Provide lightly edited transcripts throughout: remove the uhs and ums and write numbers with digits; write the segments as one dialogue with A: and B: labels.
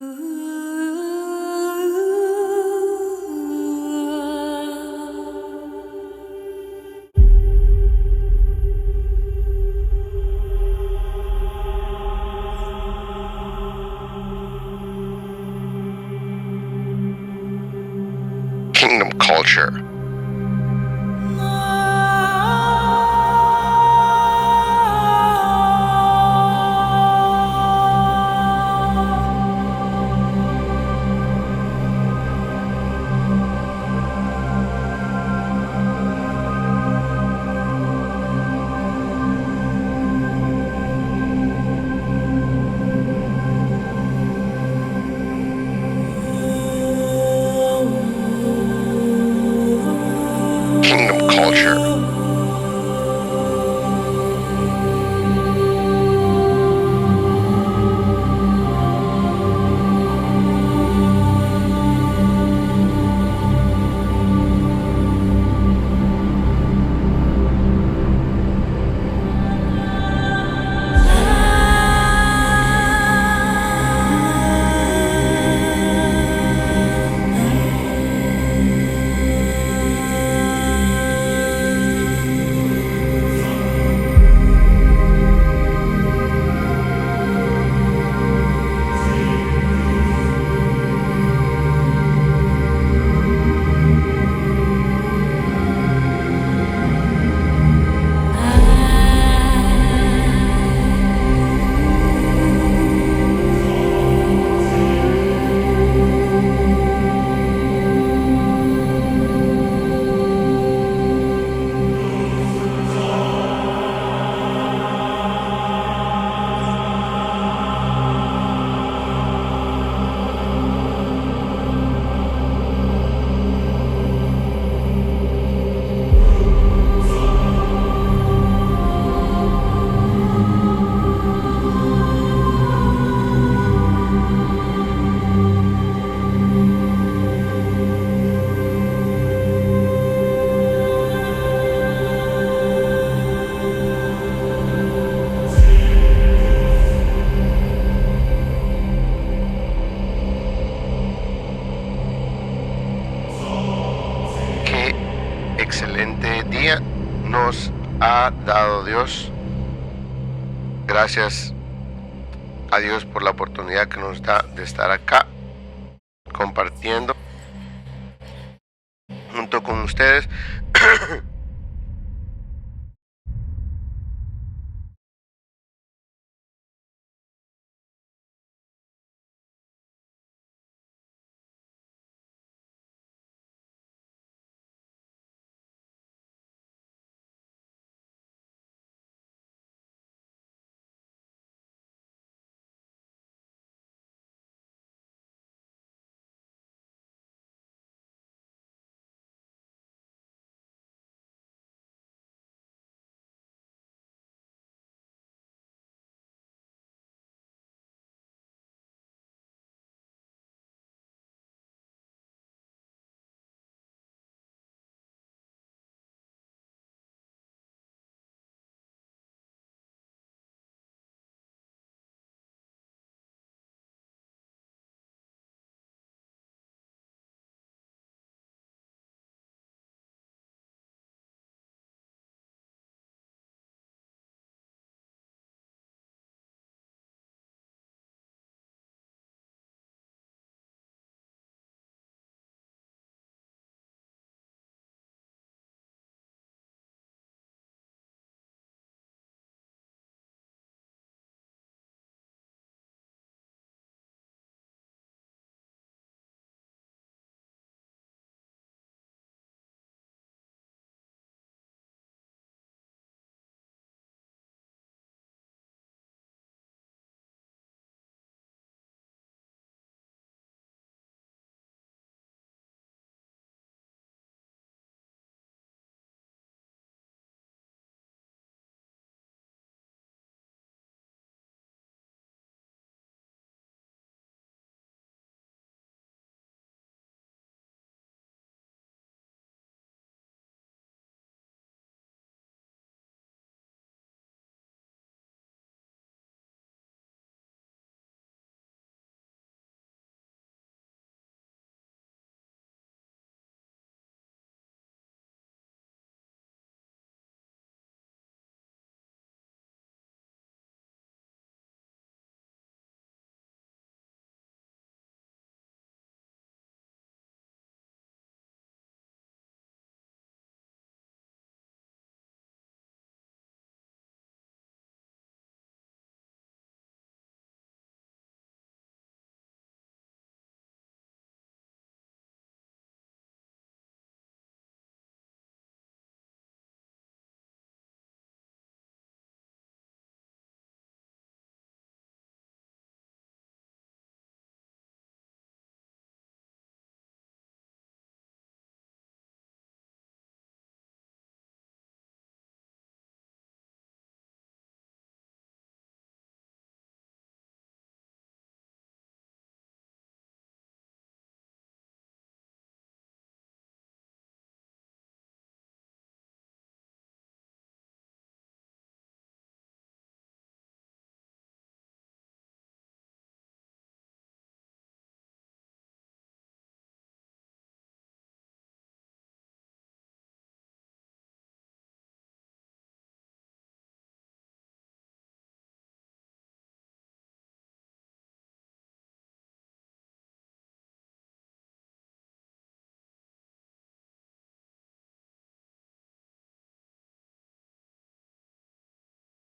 A: Kingdom culture. Kingdom culture. Qué excelente día nos ha dado Dios. Gracias a Dios por la oportunidad que nos da de estar acá compartiendo junto con ustedes.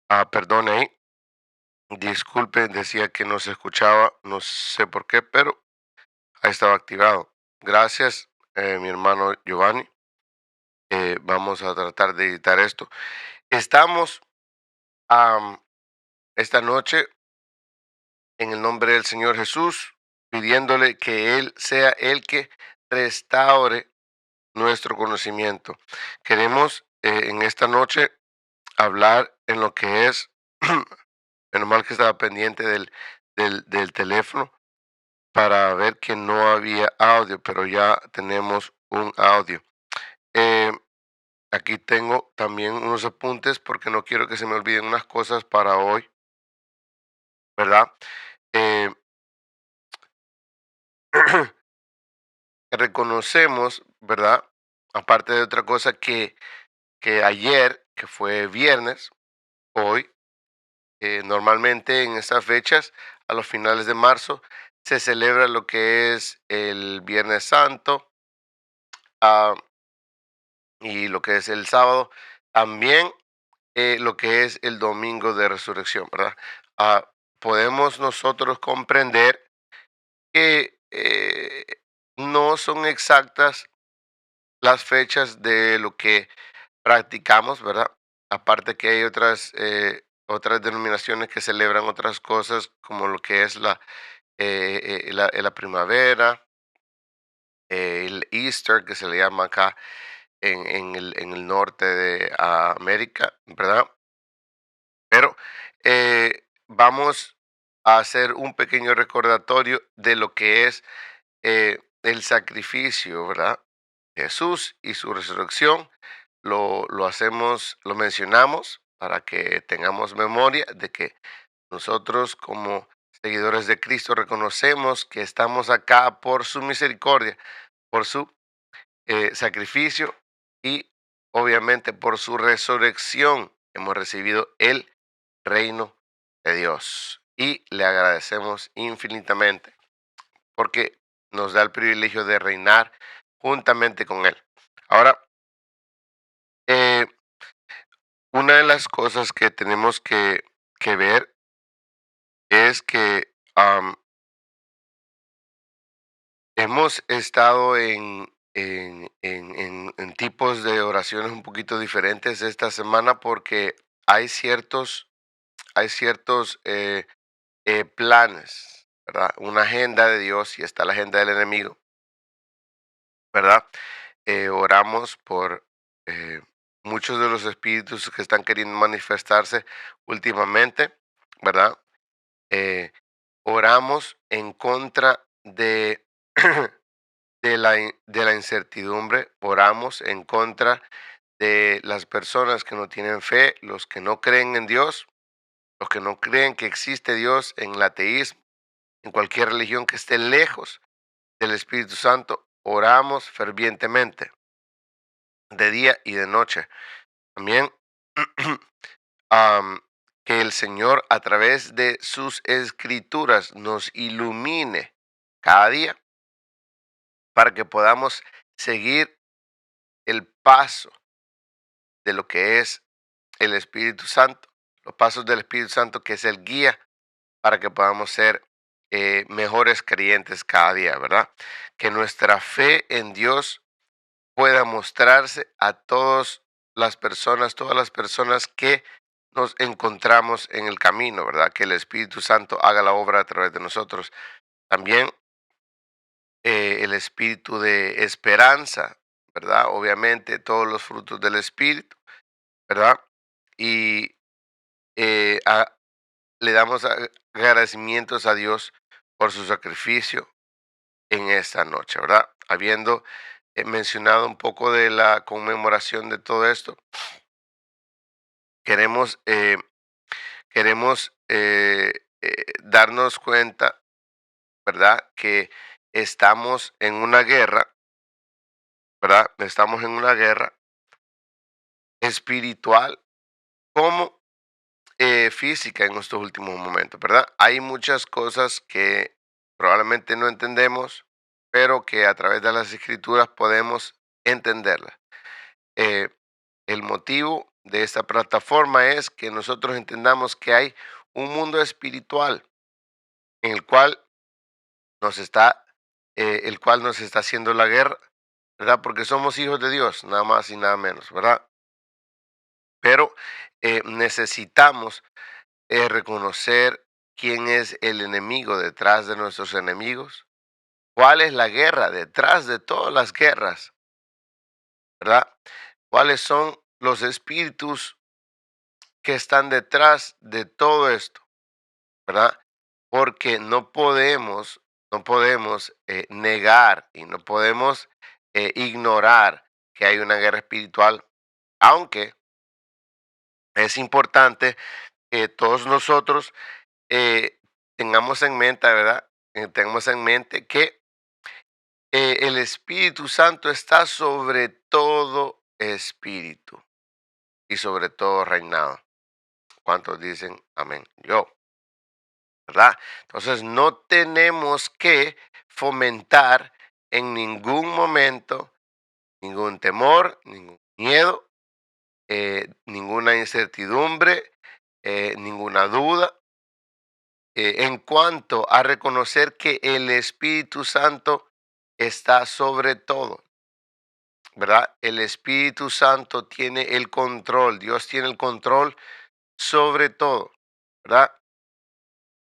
A: Perdón ahí, disculpe, decía que no se escuchaba, no sé por qué, pero ahí estaba activado. Gracias, mi hermano Giovanni. Vamos a tratar de editar esto. Estamos am, esta noche en el nombre del Señor Jesús, pidiéndole que Él sea el que restaure nuestro conocimiento. Queremos en esta noche hablar en lo que es, menos mal que estaba pendiente del teléfono para ver que no había audio, pero ya tenemos un audio. Eh, Aquí tengo también unos apuntes porque no quiero que se me olviden unas cosas para hoy, ¿verdad? Eh, reconocemos, ¿verdad? Aparte de otra cosa, que ayer, que fue viernes, hoy, normalmente en estas fechas, a los finales de marzo, se celebra lo que es el Viernes Santo, ah, y lo que es el sábado. También lo que es el domingo de resurrección, ¿verdad? Podemos nosotros comprender que no son exactas las fechas de lo que practicamos, ¿verdad? Aparte que hay otras denominaciones que celebran otras cosas como lo que es la primavera, el Easter, que se le llama acá en el norte de América, ¿verdad? Pero vamos a hacer un pequeño recordatorio de lo que es el sacrificio, ¿verdad? Jesús y su resurrección. Lo hacemos, lo mencionamos para que tengamos memoria de que nosotros como seguidores de Cristo reconocemos que estamos acá por su misericordia, por su sacrificio y obviamente por su resurrección. Hemos recibido el reino de Dios y le agradecemos infinitamente porque nos da el privilegio de reinar juntamente con Él. Ahora, eh, una de las cosas que tenemos que ver es que hemos estado en tipos de oraciones un poquito diferentes esta semana porque hay ciertos planes, ¿verdad? Una agenda de Dios y está la agenda del enemigo, ¿verdad? Oramos por muchos de los espíritus que están queriendo manifestarse últimamente, ¿verdad? Eh, Oramos en contra de la incertidumbre, oramos en contra de las personas que no tienen fe, los que no creen en Dios, los que no creen que existe Dios, en el ateísmo, en cualquier religión que esté lejos del Espíritu Santo, oramos fervientemente, de día y de noche. También am, que el Señor a través de sus escrituras nos ilumine cada día para que podamos seguir el paso de lo que es el Espíritu Santo, los pasos del Espíritu Santo, que es el guía para que podamos ser mejores creyentes cada día, ¿verdad? Que nuestra fe en Dios pueda mostrarse a todas las personas que nos encontramos en el camino, ¿verdad? Que el Espíritu Santo haga la obra a través de nosotros. También el espíritu de esperanza, ¿verdad? Obviamente todos los frutos del Espíritu, ¿verdad? Y eh, a- le damos agradecimientos a Dios por su sacrificio en esta noche, ¿verdad? Habiendo mencionado un poco de la conmemoración de todo esto, queremos, eh, queremos darnos cuenta, ¿verdad? Que estamos en una guerra, ¿verdad? Estamos en una guerra espiritual como física en estos últimos momentos, ¿verdad? Hay muchas cosas que probablemente no entendemos, pero que a través de las escrituras podemos entenderlas. Eh, el motivo de esta plataforma es que nosotros entendamos que hay un mundo espiritual en el cual nos está haciendo la guerra, ¿verdad? Porque somos hijos de Dios, nada más y nada menos, ¿verdad? Pero necesitamos reconocer quién es el enemigo detrás de nuestros enemigos, cuál es la guerra detrás de todas las guerras, ¿verdad? ¿Cuáles son los espíritus que están detrás de todo esto, verdad? Porque no podemos negar y no podemos ignorar que hay una guerra espiritual, aunque es importante que todos nosotros eh, tengamos en mente, ¿verdad? Tengamos en mente que el Espíritu Santo está sobre todo espíritu y sobre todo reinado. ¿Cuántos dicen amén? Yo, ¿verdad? Entonces no tenemos que fomentar en ningún momento ningún temor, ningún miedo, ninguna incertidumbre, ninguna duda, en cuanto a reconocer que el Espíritu Santo está sobre todo, ¿verdad? El Espíritu Santo tiene el control, Dios tiene el control sobre todo, ¿verdad?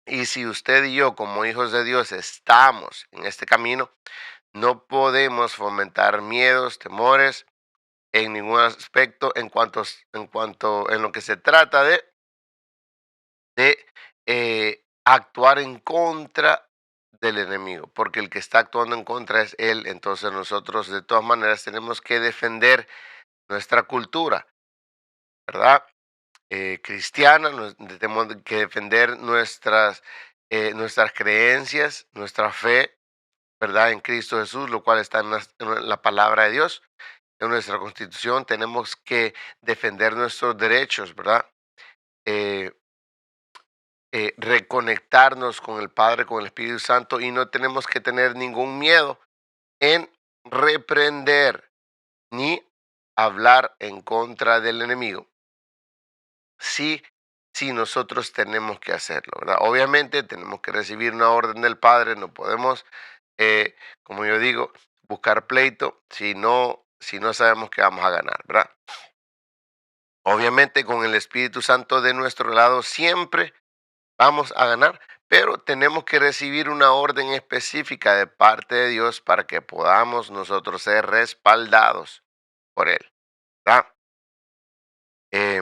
A: Y si usted y yo, como hijos de Dios, estamos en este camino, no podemos fomentar miedos, temores en ningún aspecto en lo que se trata de actuar en contra del enemigo, porque el que está actuando en contra es él. Entonces nosotros de todas maneras tenemos que defender nuestra cultura, ¿verdad? Cristiana, tenemos que defender nuestras creencias, nuestra fe, ¿verdad? En Cristo Jesús, lo cual está en la palabra de Dios, en nuestra constitución. Tenemos que defender nuestros derechos, ¿verdad? Eh, reconectarnos con el Padre, con el Espíritu Santo, y no tenemos que tener ningún miedo en reprender ni hablar en contra del enemigo. Sí, sí, nosotros tenemos que hacerlo, ¿verdad? Obviamente tenemos que recibir una orden del Padre, no podemos, como yo digo, buscar pleito si no sabemos que vamos a ganar, ¿verdad? Obviamente con el Espíritu Santo de nuestro lado siempre vamos a ganar, pero tenemos que recibir una orden específica de parte de Dios para que podamos nosotros ser respaldados por Él, ¿verdad? Eh,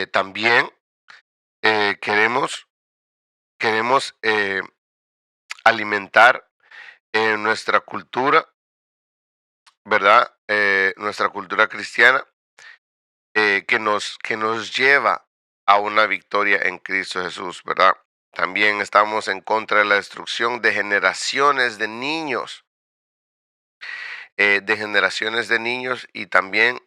A: también queremos alimentar nuestra cultura, ¿verdad? Nuestra cultura cristiana, que nos lleva a una victoria en Cristo Jesús, ¿verdad? También estamos en contra de la destrucción de generaciones de niños y también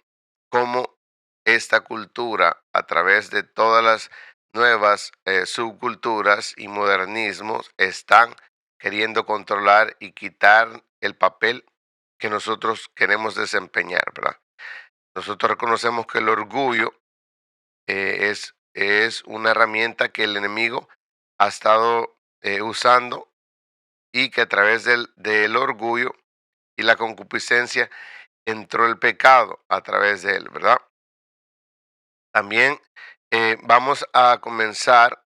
A: cómo esta cultura, a través de todas las nuevas subculturas y modernismos, están queriendo controlar y quitar el papel que nosotros queremos desempeñar, ¿verdad? Nosotros reconocemos que el orgullo es una herramienta que el enemigo ha estado usando, y que a través del orgullo y la concupiscencia entró el pecado a través de él, ¿verdad? También vamos a comenzar,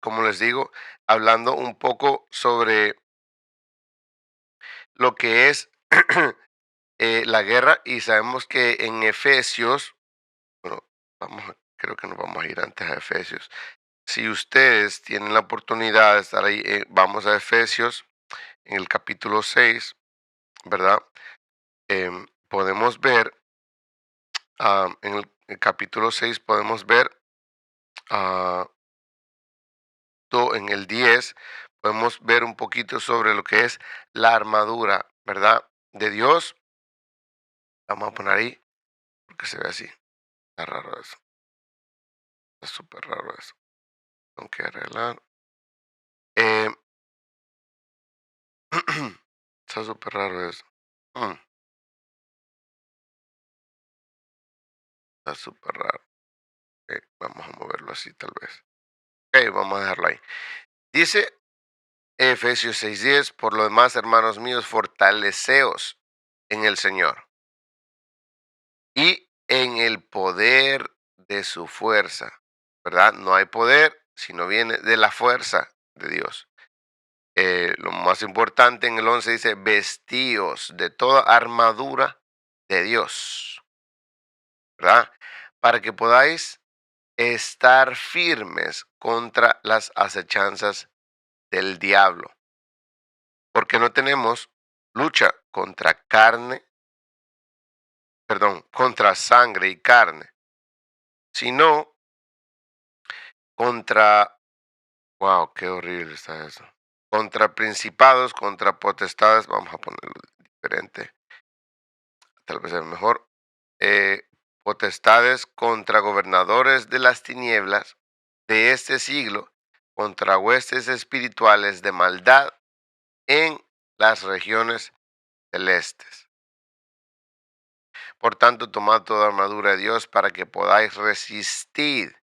A: como les digo, hablando un poco sobre lo que es la guerra, y sabemos que en Efesios, bueno, creo que nos vamos a ir antes a Efesios. Si ustedes tienen la oportunidad de estar ahí, vamos a Efesios en el capítulo 6, ¿verdad? Podemos ver, en el capítulo 6 podemos ver, ah, en el 10 podemos ver un poquito sobre lo que es la armadura, ¿verdad? De Dios. Vamos a poner ahí, porque se ve así. Está raro eso. Está súper raro eso. Tengo que arreglar. Eh, está súper raro eso. Mm, Está súper raro. Vamos a moverlo así tal vez. Ok, vamos a dejarlo ahí. Dice Efesios 6:10, por lo demás, hermanos míos, fortaleceos en el Señor y en el poder de su fuerza, ¿verdad? No hay poder si no viene de la fuerza de Dios. Lo más importante en el 11 dice, vestíos de toda armadura de Dios, ¿verdad? Para que podáis estar firmes contra las acechanzas del diablo, porque no tenemos lucha contra carne, perdón, contra sangre y carne, sino contra, wow, qué horrible está eso, contra principados, contra potestades, vamos a ponerlo diferente, tal vez es mejor, eh, potestades contra gobernadores de las tinieblas de este siglo, contra huestes espirituales de maldad en las regiones celestes. Por tanto, tomad toda armadura de Dios para que podáis resistir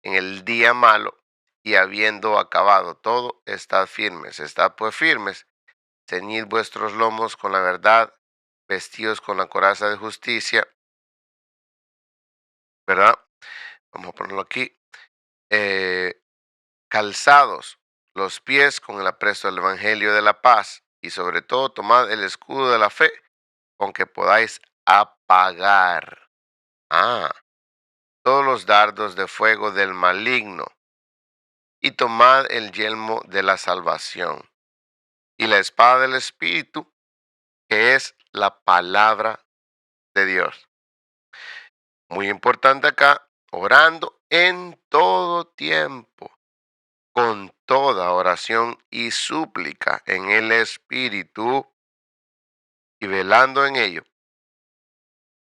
A: en el día malo y habiendo acabado todo, estad firmes. Estad pues firmes, ceñid vuestros lomos con la verdad, vestidos con la coraza de justicia, ¿verdad? Vamos a ponerlo aquí. eh, Calzados los pies con el apresto del Evangelio de la paz y sobre todo tomad el escudo de la fe con que podáis apagar. Ah, todos los dardos de fuego del maligno, y tomad el yelmo de la salvación y la espada del Espíritu, que es la palabra de Dios. Muy importante acá, orando en todo tiempo, con toda oración y súplica en el Espíritu, y velando en ello,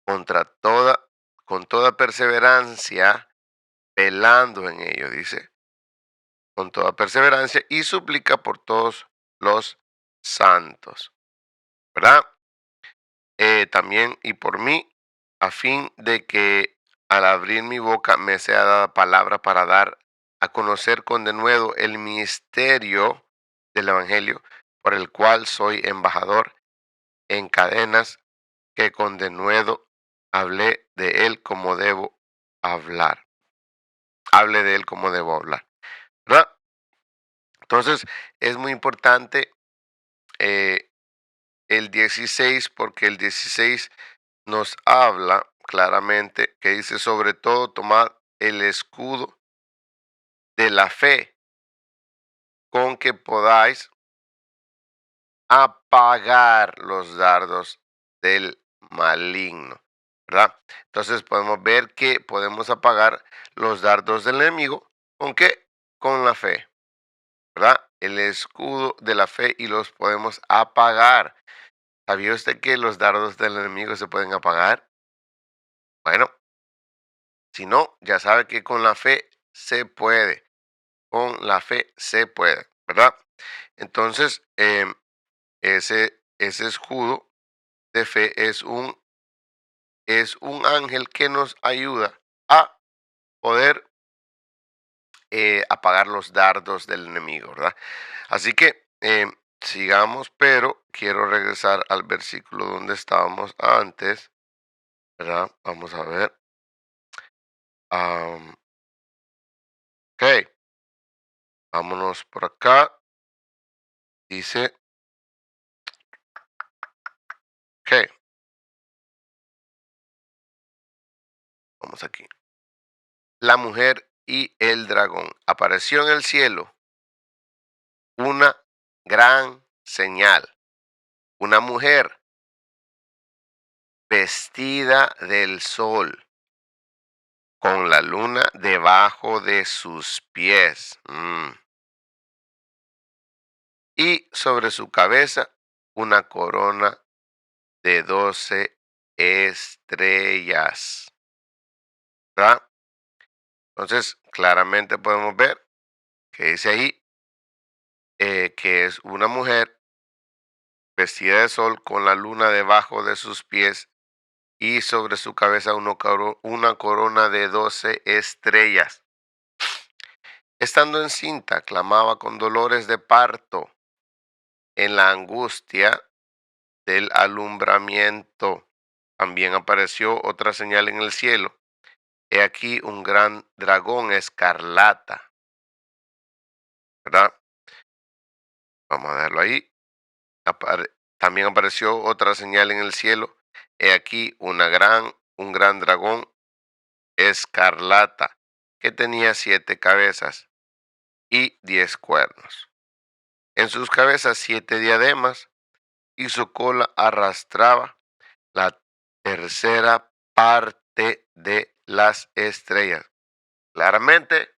A: contra toda, con toda perseverancia, velando en ello, dice, con toda perseverancia y súplica por todos los santos, ¿verdad? También y por mí, a fin de que al abrir mi boca me sea dada palabra para dar a conocer con denuedo el misterio del Evangelio, por el cual soy embajador en cadenas, que con denuedo hablé de él como debo hablar. Hable de él como debo hablar, ¿verdad? Entonces, es muy importante eh, el 16, porque el 16 nos habla claramente que dice, sobre todo, tomad el escudo de la fe con que podáis apagar los dardos del maligno, ¿verdad? Entonces podemos ver que podemos apagar los dardos del enemigo. ¿Con qué? Con la fe, ¿verdad? El escudo de la fe, y los podemos apagar. ¿Sabía usted que los dardos del enemigo se pueden apagar? Bueno, si no, ya sabe que con la fe se puede. Con la fe se puede, ¿verdad? Entonces, ese escudo de fe es un ángel que nos ayuda a poder apagar los dardos del enemigo, ¿verdad? Así que sigamos, pero quiero regresar al versículo donde estábamos antes, ¿verdad? Vamos a ver. Ok, vámonos por acá. Dice, ok, vamos aquí. La mujer y el dragón. Apareció en el cielo una gran señal. Una mujer vestida del sol, con la luna debajo de sus pies. Y sobre su cabeza una corona de 12 estrellas, ¿verdad? Entonces, claramente podemos ver que dice ahí que es una mujer vestida de sol con la luna debajo de sus pies y sobre su cabeza una corona de 12 estrellas. Estando encinta, clamaba con dolores de parto en la angustia del alumbramiento. También apareció otra señal en el cielo. He aquí un gran dragón escarlata, ¿verdad? Vamos a dejarlo ahí. También apareció otra señal en el cielo. He aquí un gran dragón escarlata que tenía 7 cabezas y 10 cuernos. En sus cabezas 7 diademas y su cola arrastraba la tercera parte de las estrellas. Claramente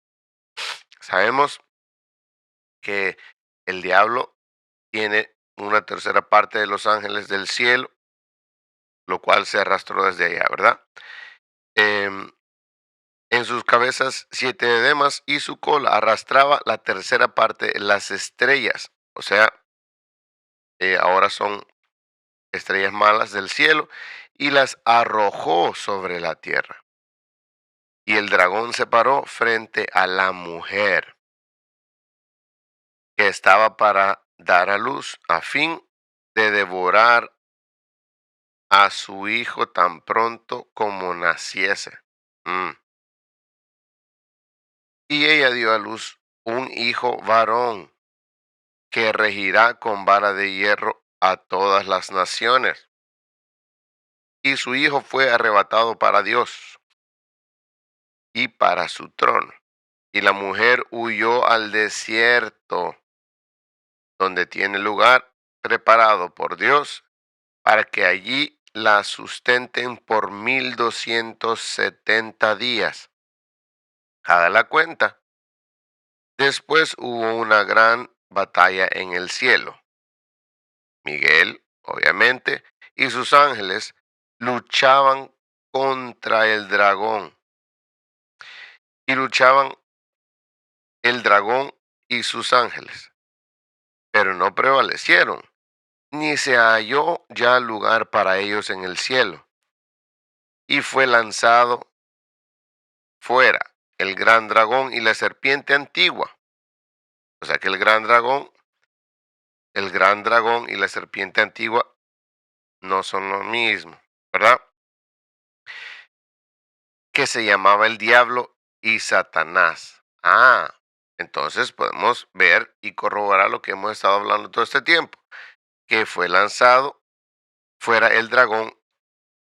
A: sabemos que el diablo tiene una tercera parte de los ángeles del cielo, lo cual se arrastró desde allá, ¿verdad? Em, en sus cabezas 7 diademas y su cola arrastraba la tercera parte de las estrellas. O sea, ahora son estrellas malas del cielo y las arrojó sobre la tierra. Y el dragón se paró frente a la mujer que estaba para dar a luz a fin de devorar a su hijo tan pronto como naciese. Mm. Y ella dio a luz un hijo varón que regirá con vara de hierro a todas las naciones. Y su hijo fue arrebatado para Dios y para su trono. Y la mujer huyó al desierto, donde tiene lugar preparado por Dios, para que allí la sustenten por 1270 días. Haga la cuenta. Después hubo una gran batalla en el cielo. Miguel, obviamente, y sus ángeles luchaban contra el dragón. Y luchaban el dragón y sus ángeles, pero no prevalecieron, ni se halló ya lugar para ellos en el cielo. Y fue lanzado fuera el gran dragón y la serpiente antigua. O sea que el gran dragón y la serpiente antigua no son lo mismo, ¿verdad? Que se llamaba el diablo y Satanás. Entonces podemos ver y corroborar lo que hemos estado hablando todo este tiempo, que fue lanzado fuera el dragón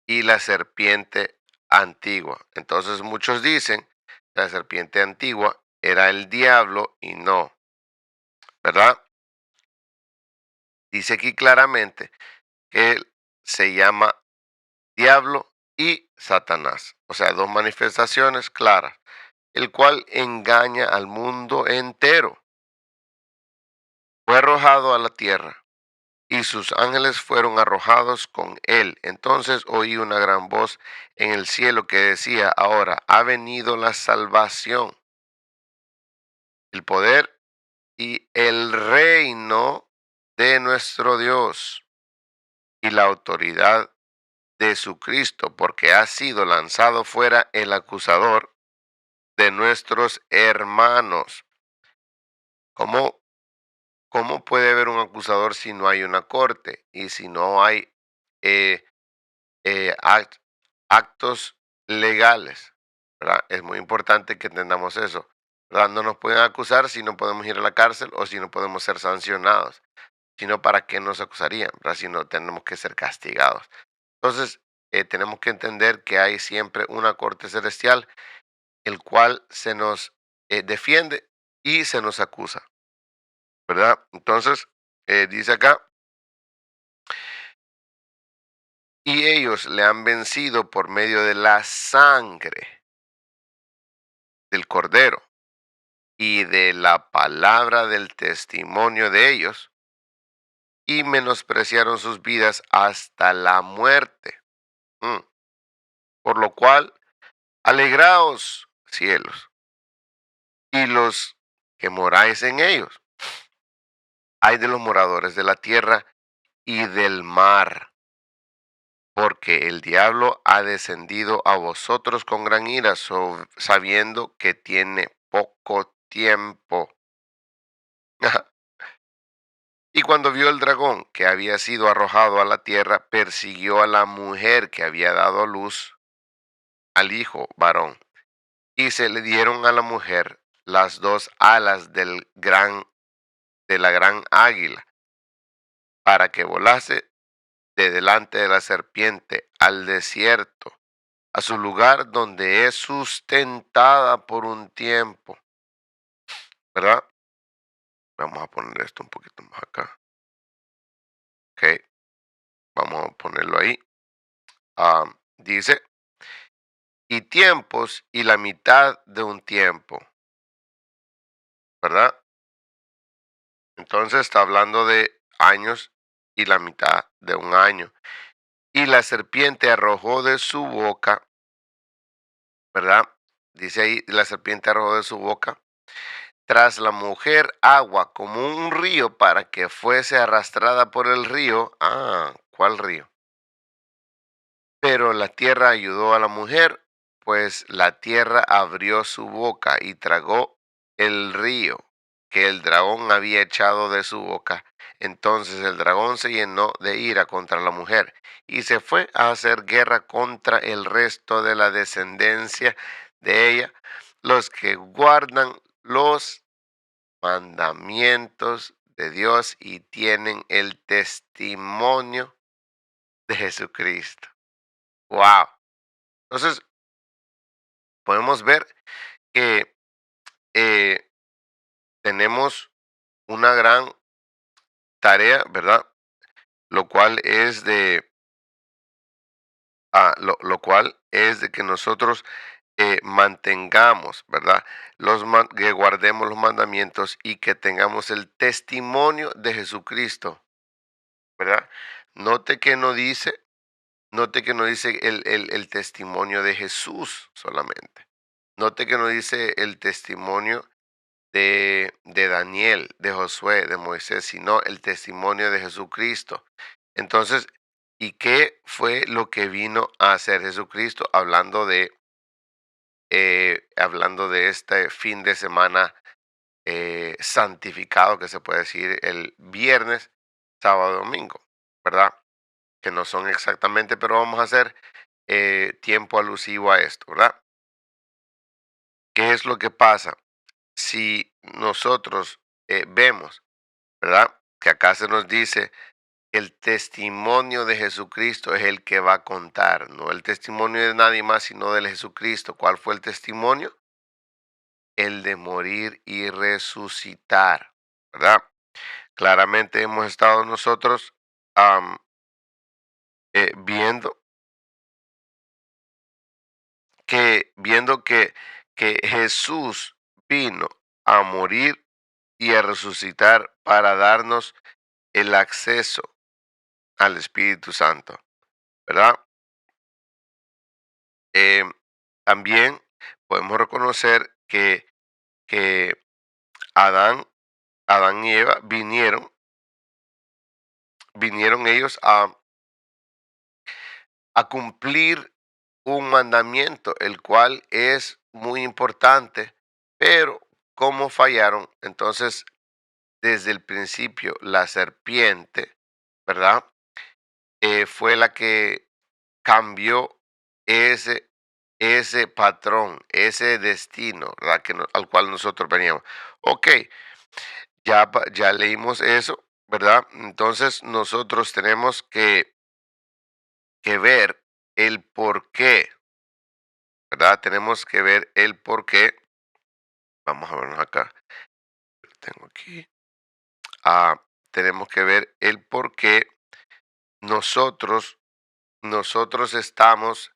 A: y la serpiente antigua. Entonces muchos dicen que la serpiente antigua era el diablo y no, ¿verdad? Dice aquí claramente que él se llama diablo y Satanás, o sea, dos manifestaciones claras, el cual engaña al mundo entero. Fue arrojado a la tierra y sus ángeles fueron arrojados con él. Entonces oí una gran voz en el cielo que decía, ahora ha venido la salvación, el poder y el reino de nuestro Dios y la autoridad de su Cristo, porque ha sido lanzado fuera el acusador de nuestros hermanos. ¿Cómo, cómo puede haber un acusador si no hay una corte y si no hay eh, act- actos legales? ¿Verdad? Es muy importante que entendamos eso, ¿verdad? No nos pueden acusar si no podemos ir a la cárcel o si no podemos ser sancionados, sino para qué nos acusarían, ¿verdad? Si no tenemos que ser castigados. Entonces, tenemos que entender que hay siempre una corte celestial, el cual se nos defiende y se nos acusa, ¿verdad? Entonces, dice acá, y ellos le han vencido por medio de la sangre del cordero y de la palabra del testimonio de ellos, y menospreciaron sus vidas hasta la muerte. Mm. Por lo cual, alegraos, cielos, y los que moráis en ellos. Ay de los moradores de la tierra y del mar, porque el diablo ha descendido a vosotros con gran ira, sabiendo que tiene poco tiempo. Y cuando vio el dragón que había sido arrojado a la tierra, persiguió a la mujer que había dado a luz al hijo varón, y se le dieron a la mujer las dos alas de la gran águila, para que volase de delante de la serpiente al desierto, a su lugar donde es sustentada por un tiempo, ¿verdad? Vamos a poner esto un poquito más acá. Ok, vamos a ponerlo ahí. Dice, y tiempos y la mitad de un tiempo, ¿verdad? Entonces está hablando de años y la mitad de un año. Y la serpiente arrojó de su boca, ¿verdad? Dice ahí, la serpiente arrojó de su boca tras la mujer agua como un río para que fuese arrastrada por el río. ¿Cuál río? Pero la tierra ayudó a la mujer, pues la tierra abrió su boca y tragó el río que el dragón había echado de su boca. Entonces el dragón se llenó de ira contra la mujer y se fue a hacer guerra contra el resto de la descendencia de ella, los que guardan los mandamientos de Dios y tienen el testimonio de Jesucristo. Wow. Entonces, podemos ver que eh, tenemos una gran tarea, ¿verdad? Lo cual es de, lo cual es de que nosotros mantengamos, ¿verdad? Que guardemos los mandamientos y que tengamos el testimonio de Jesucristo, ¿verdad? Note que no dice, note que no dice el testimonio de Jesús solamente. Note que no dice el testimonio de Daniel, de Josué, de Moisés, sino el testimonio de Jesucristo. Entonces, ¿y qué fue lo que vino a hacer Jesucristo? Hablando de este fin de semana santificado, que se puede decir el viernes, sábado, domingo, ¿verdad? Que no son exactamente, pero vamos a hacer tiempo alusivo a esto, ¿verdad? ¿Qué es lo que pasa? Si nosotros vemos, ¿verdad? Que acá se nos dice que el testimonio de Jesucristo es el que va a contar, no el testimonio de nadie más, sino del Jesucristo. ¿Cuál fue el testimonio? El de morir y resucitar, ¿verdad? Claramente hemos estado nosotros am, viendo que Jesús vino a morir y a resucitar para darnos el acceso al Espíritu Santo, ¿verdad? Em, También podemos reconocer que Adán, Adán y Eva vinieron ellos a cumplir un mandamiento, el cual es muy importante, pero como fallaron, entonces desde el principio la serpiente, ¿verdad? Fue la que cambió ese, ese patrón, ese destino, ¿verdad? Al cual nosotros veníamos. Ok, ya, ya leímos eso, ¿verdad? Entonces nosotros tenemos que ver el por qué, ¿verdad? Tenemos que ver el por qué. Vamos a vernos acá. Lo tengo aquí. Ah, Tenemos que ver el por qué nosotros, nosotros estamos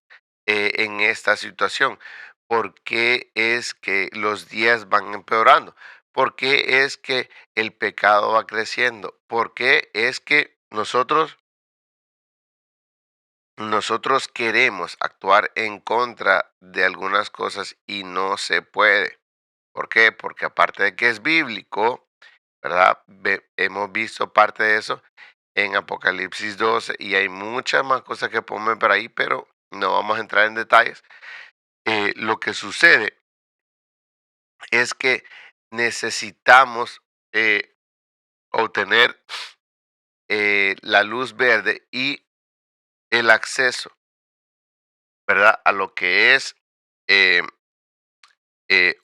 A: en esta situación. ¿Por qué es que los días van empeorando? ¿Por qué es que el pecado va creciendo? ¿Por qué es que nosotros queremos actuar en contra de algunas cosas y no se puede? ¿Por qué? Porque aparte de que es bíblico, ¿verdad? Hemos visto parte de eso, en Apocalipsis 12 y hay muchas más cosas que podemos ver por ahí, pero no vamos a entrar en detalles. Lo que sucede es que necesitamos obtener la luz verde y el acceso, ¿verdad? A lo que es eh,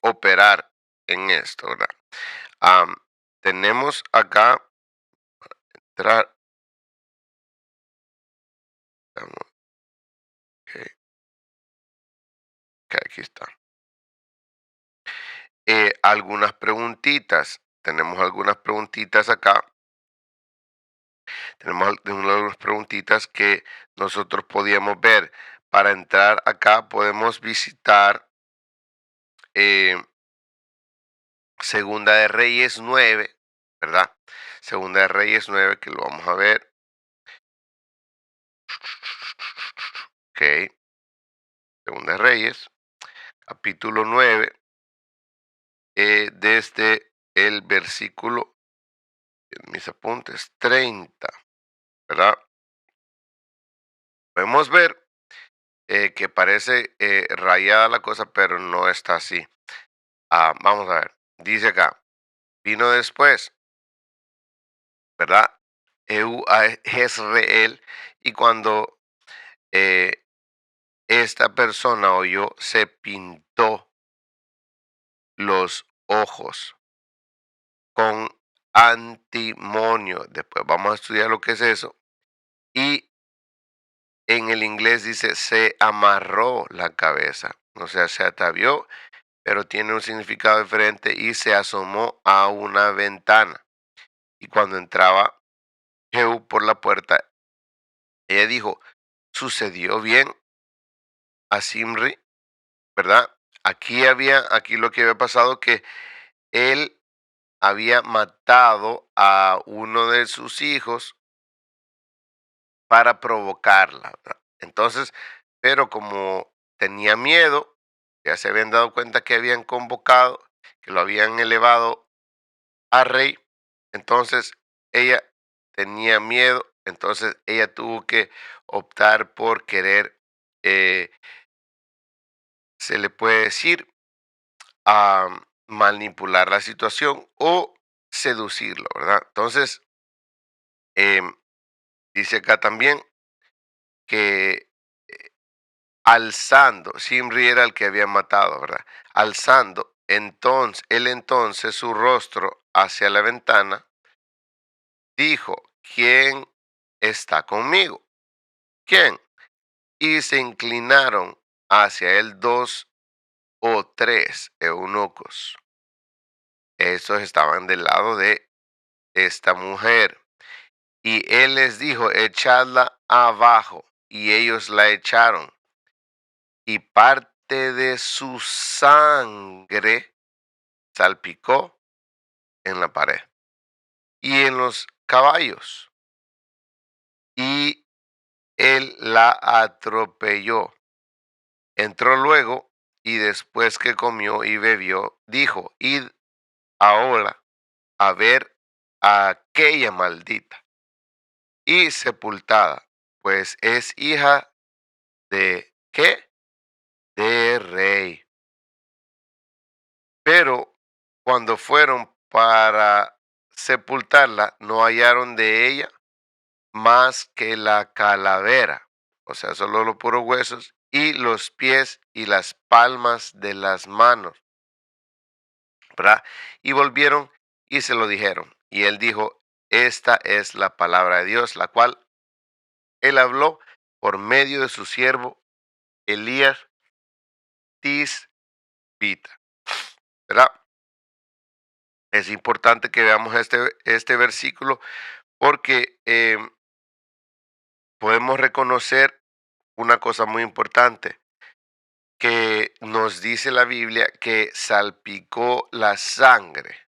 A: operar en esto, ¿verdad? Am, tenemos acá, tra- vamos, ok, ok, aquí está. Algunas preguntitas. Tenemos algunas preguntitas acá. Tenemos algunas preguntitas que nosotros podíamos ver. Para entrar acá podemos visitar eh, Segunda de Reyes 9, ¿verdad? Segunda de Reyes 9, que lo vamos a ver. Ok, Segunda de Reyes, capítulo 9, desde el versículo, en mis apuntes, 30, ¿verdad? Podemos ver que parece rayada la cosa, pero no está así. Vamos a ver, dice acá, vino después, ¿verdad? Ehud a Jezreel, y cuando eh, esta persona oyó, se pintó los ojos con antimonio. Después vamos a estudiar lo que es eso. Y en el inglés dice, se amarró la cabeza, o sea, se atavió, pero tiene un significado diferente y se asomó a una ventana. Y cuando entraba Jehú por la puerta, ella dijo, sucedió bien a Simri, ¿verdad? Aquí lo que había pasado que él había matado a uno de sus hijos para provocarla, ¿verdad? Entonces, pero como tenía miedo, ya se habían dado cuenta que habían convocado, que lo habían elevado a rey, entonces ella tenía miedo, entonces ella tuvo que optar por querer, eh, se le puede decir, manipular la situación o seducirlo, ¿verdad? Entonces, em, dice acá también que alzando, Simri era el que había matado, ¿verdad? Alzando entonces su rostro hacia la ventana, dijo, ¿quién está conmigo? ¿Quién? Y se inclinaron hacia él dos o tres eunucos. Estos estaban del lado de esta mujer. Y él les dijo, echadla abajo. Y ellos la echaron. Y parte de su sangre salpicó en la pared y en los caballos. Y él la atropelló. Entró luego y después que comió y bebió, dijo, id ahora a ver a aquella maldita y sepultada, pues es hija de ¿qué? De rey. Pero cuando fueron para sepultarla, no hallaron de ella más que la calavera, o sea, solo los puros huesos, y los pies y las palmas de las manos, ¿verdad? Y volvieron y se lo dijeron. Y él dijo, esta es la palabra de Dios, la cual él habló por medio de su siervo Elías Tisbita, ¿verdad? Es importante que veamos este versículo porque podemos reconocer una cosa muy importante que nos dice la Biblia que salpicó la sangre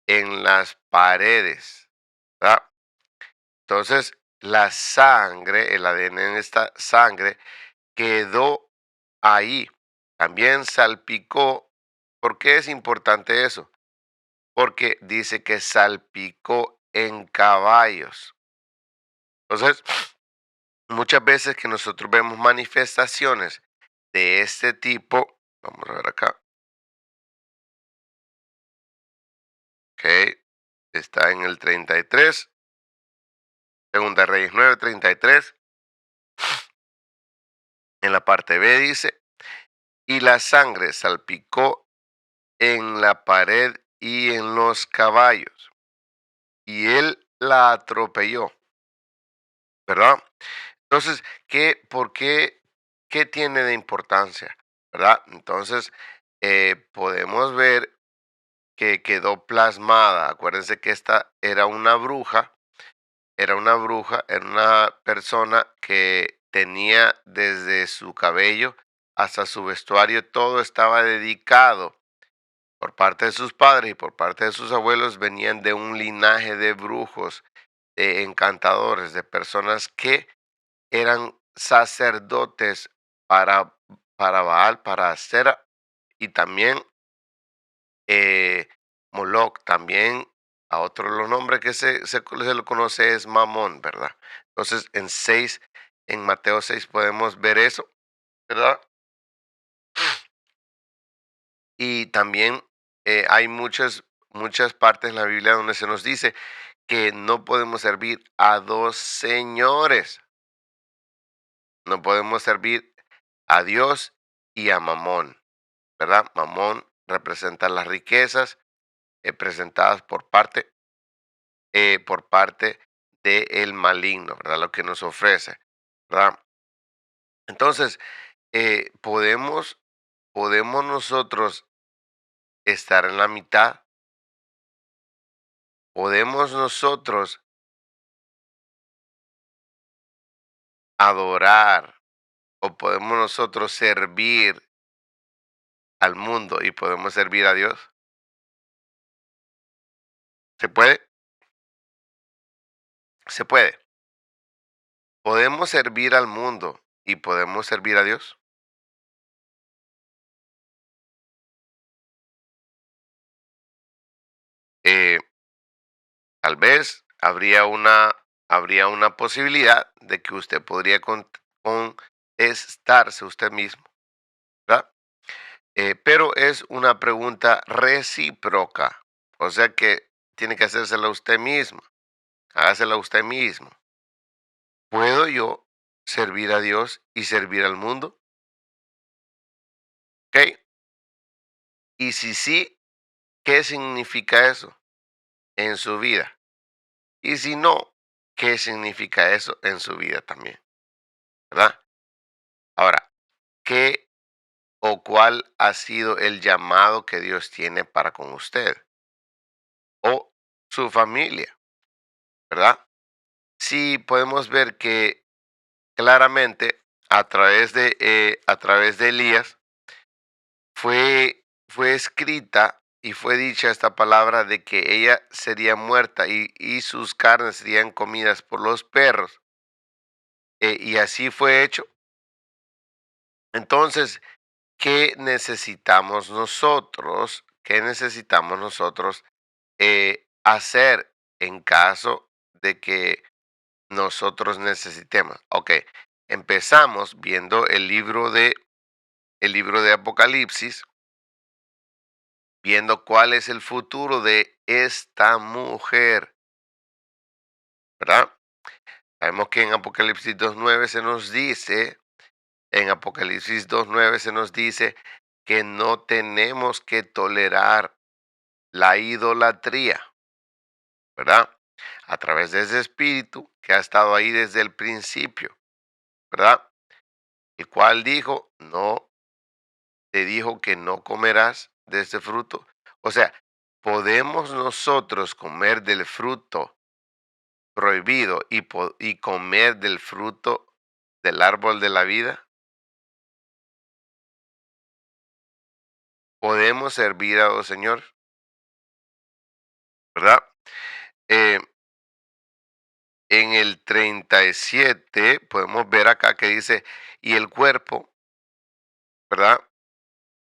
A: en las paredes, ¿verdad? Entonces, la sangre, el ADN en esta sangre quedó ahí. También salpicó. ¿Por qué es importante eso? porque dice que salpicó en caballos. Entonces, muchas veces que nosotros vemos manifestaciones de este tipo, vamos a ver acá, ok, está en el 33, Segunda Reyes 9:33, en la parte B dice, y la sangre salpicó en la pared y en los caballos, y él la atropelló, ¿verdad? Entonces, ¿por qué, qué tiene de importancia? ¿Verdad? Entonces, podemos ver que quedó plasmada. Acuérdense que esta era una persona que tenía desde su cabello hasta su vestuario, todo estaba dedicado por parte de sus padres y por parte de sus abuelos, venían de un linaje de brujos, de encantadores, de personas que eran sacerdotes para, para Baal, para Acera y también Moloch. También a otro los nombres que se lo conoce es Mamón, ¿verdad? Entonces en Mateo 6 podemos ver eso, ¿verdad? Y también hay muchas partes en la Biblia donde se nos dice que no podemos servir a dos señores, no podemos servir a Dios y a Mamón, ¿verdad? Mamón representa las riquezas presentadas por parte del maligno, ¿verdad? Lo que nos ofrece, ¿verdad? Entonces, podemos nosotros estar en la mitad, podemos nosotros adorar o podemos nosotros servir al mundo y podemos servir a Dios. ¿Se puede? Se puede. Podemos servir al mundo y podemos servir a Dios. Eh, Tal vez habría una posibilidad de que usted podría contestarse usted mismo, ¿verdad? Pero es una pregunta recíproca, o sea que tiene que hacérsela usted mismo, hágasela usted mismo. ¿Puedo yo servir a Dios y servir al mundo? ¿Ok? Y si sí, ¿qué significa eso en su vida? Y si no, ¿qué significa eso en su vida también? ¿Verdad? Ahora, ¿qué o cuál ha sido el llamado que Dios tiene para con usted o su familia? ¿Verdad? Sí, podemos ver que claramente a través de Elías fue escrita y fue dicha esta palabra de que ella sería muerta y sus carnes serían comidas por los perros. Y así fue hecho. Entonces, ¿qué necesitamos nosotros? ¿Qué necesitamos nosotros hacer en caso de que nosotros necesitemos? Ok, empezamos viendo el libro de Apocalipsis, viendo cuál es el futuro de esta mujer, ¿verdad? Sabemos que en Apocalipsis 2:9 se nos dice que no tenemos que tolerar la idolatría, ¿verdad? A través de ese espíritu que ha estado ahí desde el principio, ¿verdad? El cual dijo, no, te dijo que no comerás de este fruto. O sea, podemos nosotros comer del fruto prohibido y comer del fruto del árbol de la vida. Podemos servir a los Señor, ¿verdad? Eh, en el 37 podemos ver acá que dice, y el cuerpo, ¿verdad?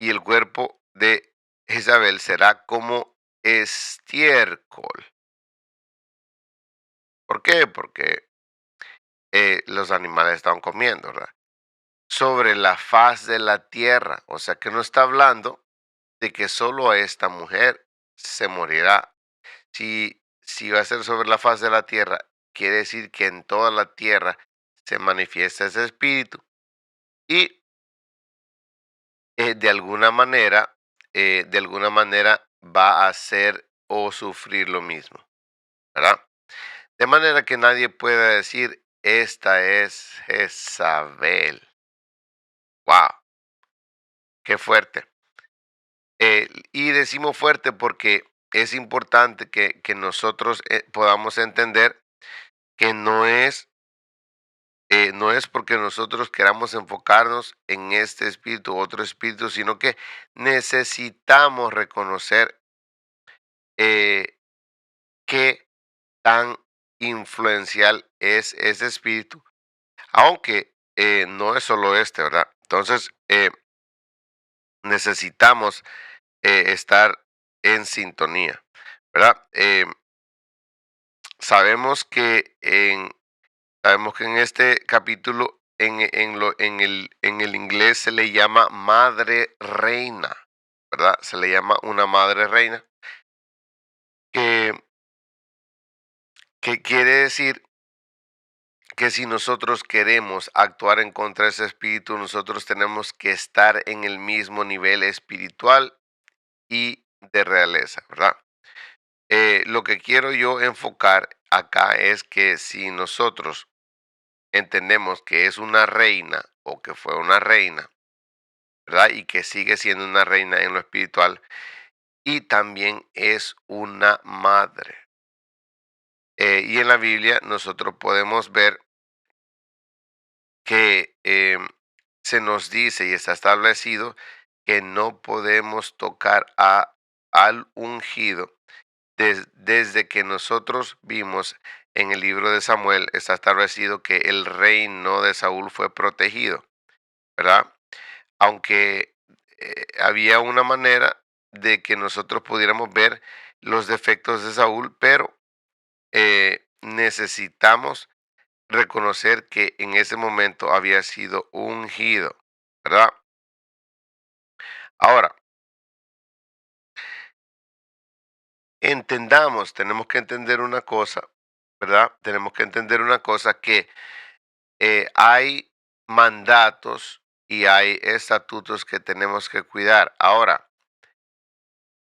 A: Y el cuerpo de Jezabel será como estiércol. ¿Por qué? Porque los animales estaban comiendo, ¿verdad? Sobre la faz de la tierra. O sea que no está hablando de que solo a esta mujer se morirá. Si va a ser sobre la faz de la tierra, quiere decir que en toda la tierra se manifiesta ese espíritu y de alguna manera va a hacer o sufrir lo mismo, ¿verdad? De manera que nadie pueda decir, esta es Jezabel. ¡Wow! ¡Qué fuerte! Y decimos fuerte porque es importante que nosotros podamos entender que no es porque nosotros queramos enfocarnos en este espíritu u otro espíritu, sino que necesitamos reconocer eh, qué tan influencial es ese espíritu, aunque no es solo este, ¿verdad? Entonces, necesitamos estar en sintonía, ¿verdad? Sabemos que en este capítulo, en el inglés se le llama madre reina, ¿verdad? Se le llama una madre reina, que, que quiere decir que si nosotros queremos actuar en contra de ese espíritu, nosotros tenemos que estar en el mismo nivel espiritual y de realeza, ¿verdad? Lo que quiero yo enfocar acá es que si nosotros entendemos que es una reina o que fue una reina, ¿verdad? Y que sigue siendo una reina en lo espiritual y también es una madre. Y en la Biblia nosotros podemos ver que se nos dice y está establecido que no podemos tocar al ungido. Desde que nosotros vimos en el libro de Samuel, está establecido que el reino de Saúl fue protegido, ¿verdad? Aunque había una manera de que nosotros pudiéramos ver los defectos de Saúl, pero necesitamos reconocer que en ese momento había sido ungido, ¿verdad? Ahora, entendamos, tenemos que entender una cosa, ¿verdad? Tenemos que entender una cosa que hay mandatos y hay estatutos que tenemos que cuidar. Ahora,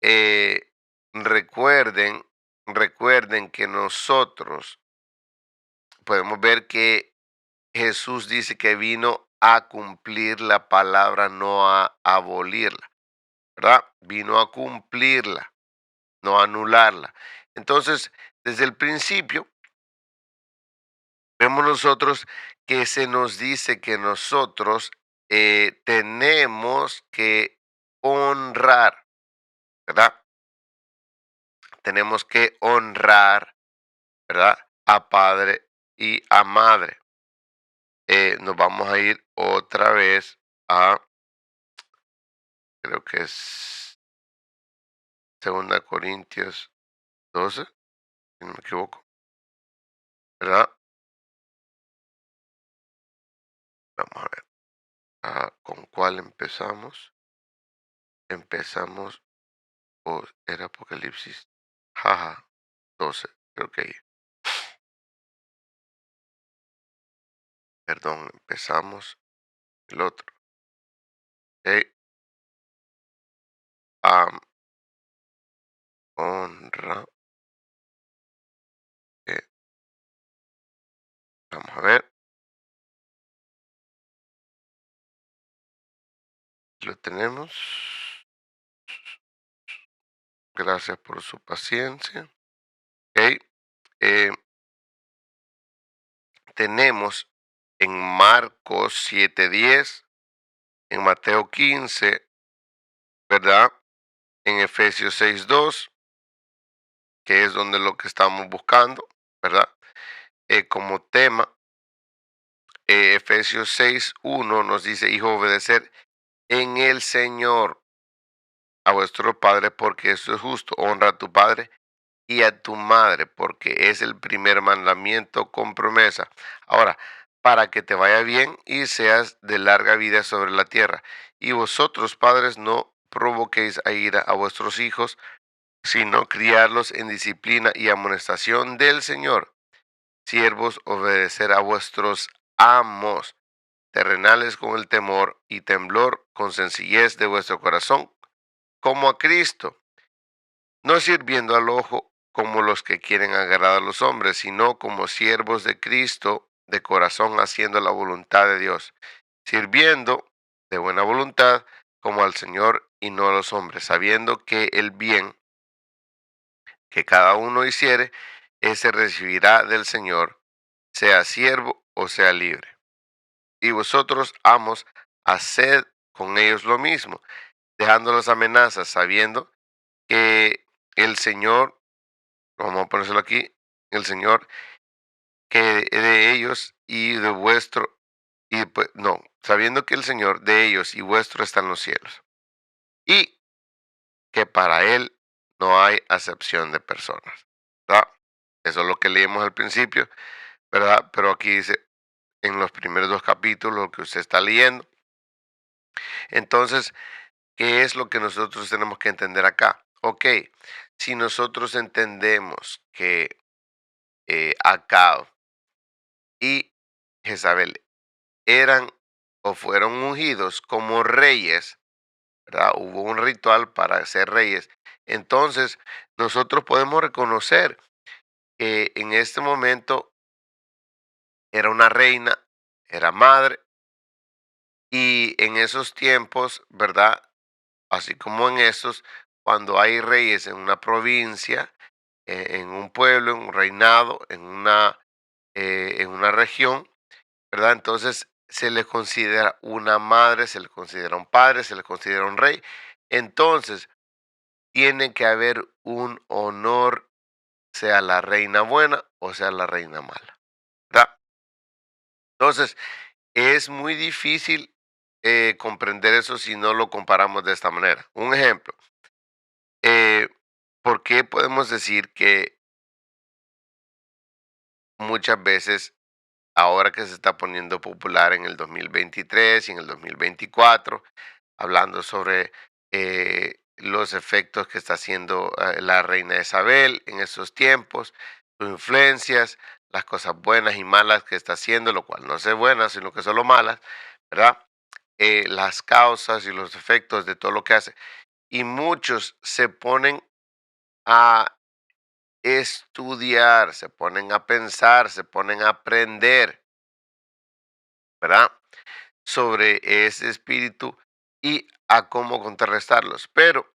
A: eh, recuerden, recuerden que nosotros podemos ver que Jesús dice que vino a cumplir la palabra, no a abolirla, ¿verdad? Vino a cumplirla, no a anularla. Entonces, desde el principio, vemos nosotros que se nos dice que nosotros tenemos que honrar, ¿verdad? Tenemos que honrar, ¿verdad? A padre y a madre. Nos vamos a ir otra vez a, creo que es Segunda Corintios 12, si no me equivoco, ¿verdad? Vamos a ver, ¿con cuál empezamos? Empezamos, o era Apocalipsis, jaja, 12, creo que ahí. Perdón, empezamos el otro. Ok, honra, eh, vamos a ver, lo tenemos. Gracias por su paciencia. Ok, eh, tenemos en Marcos 7:10, en Mateo 15, ¿verdad? En Efesios 6:2, que es donde lo que estamos buscando, ¿verdad? Como tema, Efesios 6:1 nos dice, hijo, obedecer en el Señor. a vuestro padre porque eso es justo. Honra a tu padre y a tu madre, porque es el primer mandamiento con promesa. Ahora, para que te vaya bien y seas de larga vida sobre la tierra. Y vosotros, padres, no provoquéis a ira a vuestros hijos, sino criarlos en disciplina y amonestación del Señor. Siervos, obedecer a vuestros amos terrenales con el temor y temblor, con sencillez de vuestro corazón, como a Cristo, no sirviendo al ojo como los que quieren agradar a los hombres, sino como siervos de Cristo, de corazón haciendo la voluntad de Dios, sirviendo de buena voluntad como al Señor y no a los hombres, sabiendo que el bien que cada uno hiciere, ese recibirá del Señor, sea siervo o sea libre. Y vosotros, amos, haced con ellos lo mismo, dejando las amenazas, sabiendo que el Señor, vamos a ponérselo aquí, el Señor que de ellos y de vuestro, y pues, no, sabiendo que el Señor de ellos y vuestro está en los cielos, y que para Él no hay acepción de personas. ¿Verdad? Eso es lo que leímos al principio, ¿verdad? Pero aquí dice en los primeros dos capítulos lo que usted está leyendo. Entonces, ¿qué es lo que nosotros tenemos que entender acá? Ok, si nosotros entendemos que Acab y Jezabel eran o fueron ungidos como reyes, ¿verdad? Hubo un ritual para ser reyes. Entonces, nosotros podemos reconocer que en este momento era una reina, era madre, y en esos tiempos, ¿verdad? Así como en estos, cuando hay reyes en una provincia, en un pueblo, en un reinado, en una región, ¿verdad? Entonces se le considera una madre, se le considera un padre, se le considera un rey. Entonces tiene que haber un honor, sea la reina buena o sea la reina mala, ¿verdad? Entonces es muy difícil comprender eso si no lo comparamos de esta manera. Un ejemplo, eh, ¿por qué podemos decir que muchas veces ahora que se está poniendo popular en el 2023 y en el 2024, hablando sobre los efectos que está haciendo la reina Isabel en esos tiempos, sus influencias, las cosas buenas y malas que está haciendo, lo cual no es buenas, sino que solo malas, ¿verdad? Las causas y los efectos de todo lo que hace. Y muchos se ponen a estudiar, se ponen a pensar, se ponen a aprender, ¿verdad? Sobre ese espíritu y a cómo contrarrestarlos. Pero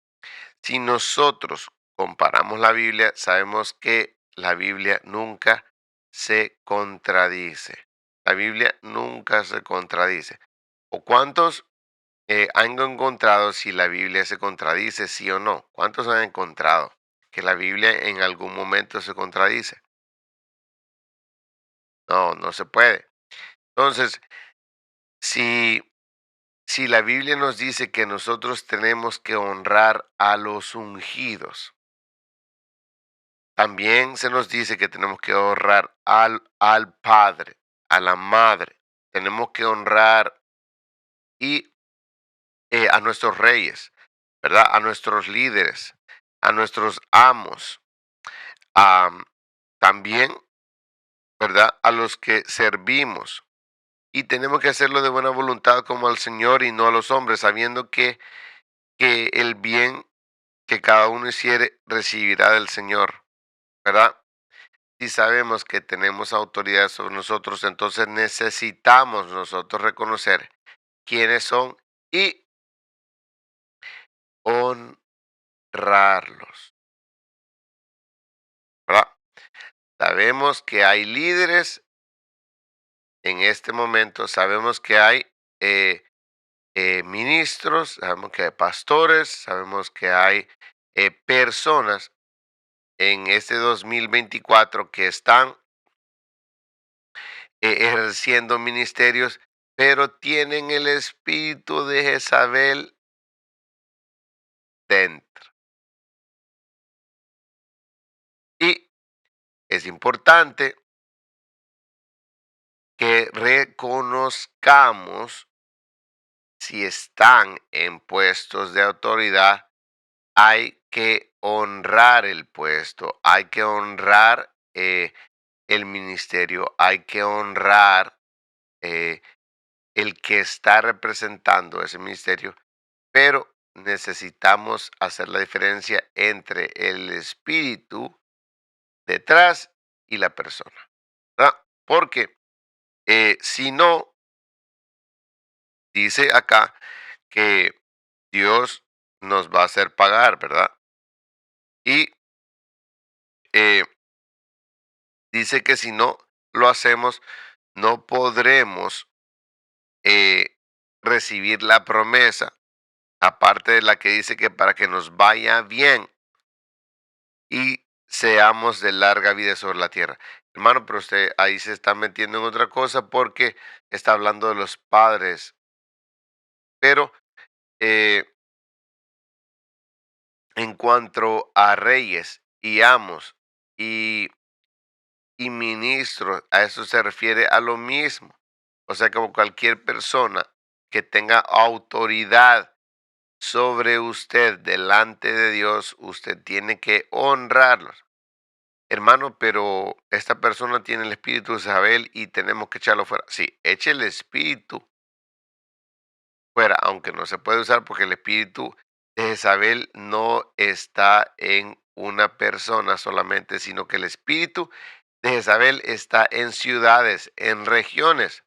A: si nosotros comparamos la Biblia, sabemos que la Biblia nunca se contradice. La Biblia nunca se contradice. ¿O cuántos han encontrado si la Biblia se contradice, sí o no? ¿Cuántos han encontrado que la Biblia en algún momento se contradice? No, no se puede. Entonces, si Si la Biblia nos dice que nosotros tenemos que honrar a los ungidos, también se nos dice que tenemos que honrar al padre, a la madre. Tenemos que honrar y a nuestros reyes, ¿verdad? A nuestros líderes, a nuestros amos, am, también, ¿verdad? A los que servimos. Y tenemos que hacerlo de buena voluntad como al Señor y no a los hombres, sabiendo que el bien que cada uno hiciere recibirá del Señor, ¿verdad? Si sabemos que tenemos autoridad sobre nosotros, entonces necesitamos nosotros reconocer quiénes son y honrarlos, ¿verdad? Sabemos que hay líderes en este momento, sabemos que hay eh, ministros, sabemos que hay pastores, sabemos que hay personas en este 2024 que están ejerciendo ministerios, pero tienen el espíritu de Jezabel dentro. Y es importante que reconozcamos si están en puestos de autoridad, hay que honrar el puesto, hay que honrar el ministerio, hay que honrar eh, el que está representando ese ministerio, pero necesitamos hacer la diferencia entre el espíritu detrás y la persona, ¿verdad? Porque si no, dice acá que Dios nos va a hacer pagar, ¿verdad? Y eh, dice que si no lo hacemos, no podremos eh, recibir la promesa, aparte de la que dice que para que nos vaya bien y seamos de larga vida sobre la tierra. Hermano, pero usted ahí se está metiendo en otra cosa porque está hablando de los padres, pero eh, en cuanto a reyes y amos y ministros, a eso se refiere a lo mismo. O sea, como cualquier persona que tenga autoridad sobre usted delante de Dios, usted tiene que honrarlos. Hermano, pero esta persona tiene el espíritu de Isabel y tenemos que echarlo fuera. Sí, eche el espíritu fuera, aunque no se puede usar porque el espíritu de Jezabel no está en una persona solamente, sino que el espíritu de Jezabel está en ciudades, en regiones,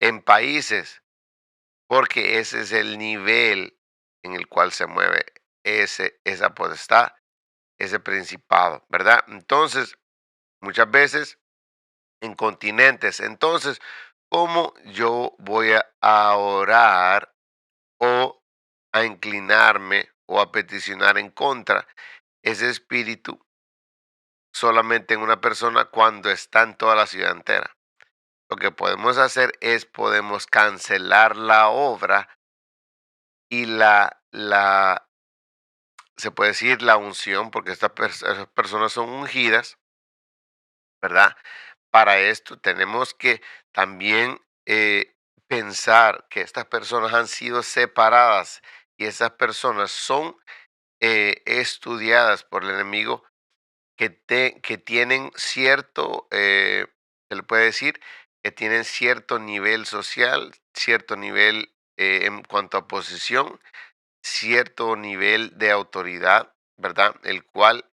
A: en países, porque ese es el nivel en el cual se mueve esa potestad, ese principado, ¿verdad? Entonces, muchas veces en continentes. Entonces, ¿cómo yo voy a orar o a inclinarme o a peticionar en contra ese espíritu solamente en una persona cuando está en toda la ciudad entera? Lo que podemos hacer es podemos cancelar la obra y se puede decir la unción, porque esas personas son ungidas, ¿verdad? Para esto tenemos que también pensar que estas personas han sido separadas y esas personas son estudiadas por el enemigo que tienen cierto, se le puede decir, que tienen cierto nivel social, cierto nivel en cuanto a posición, cierto nivel de autoridad, ¿verdad? El cual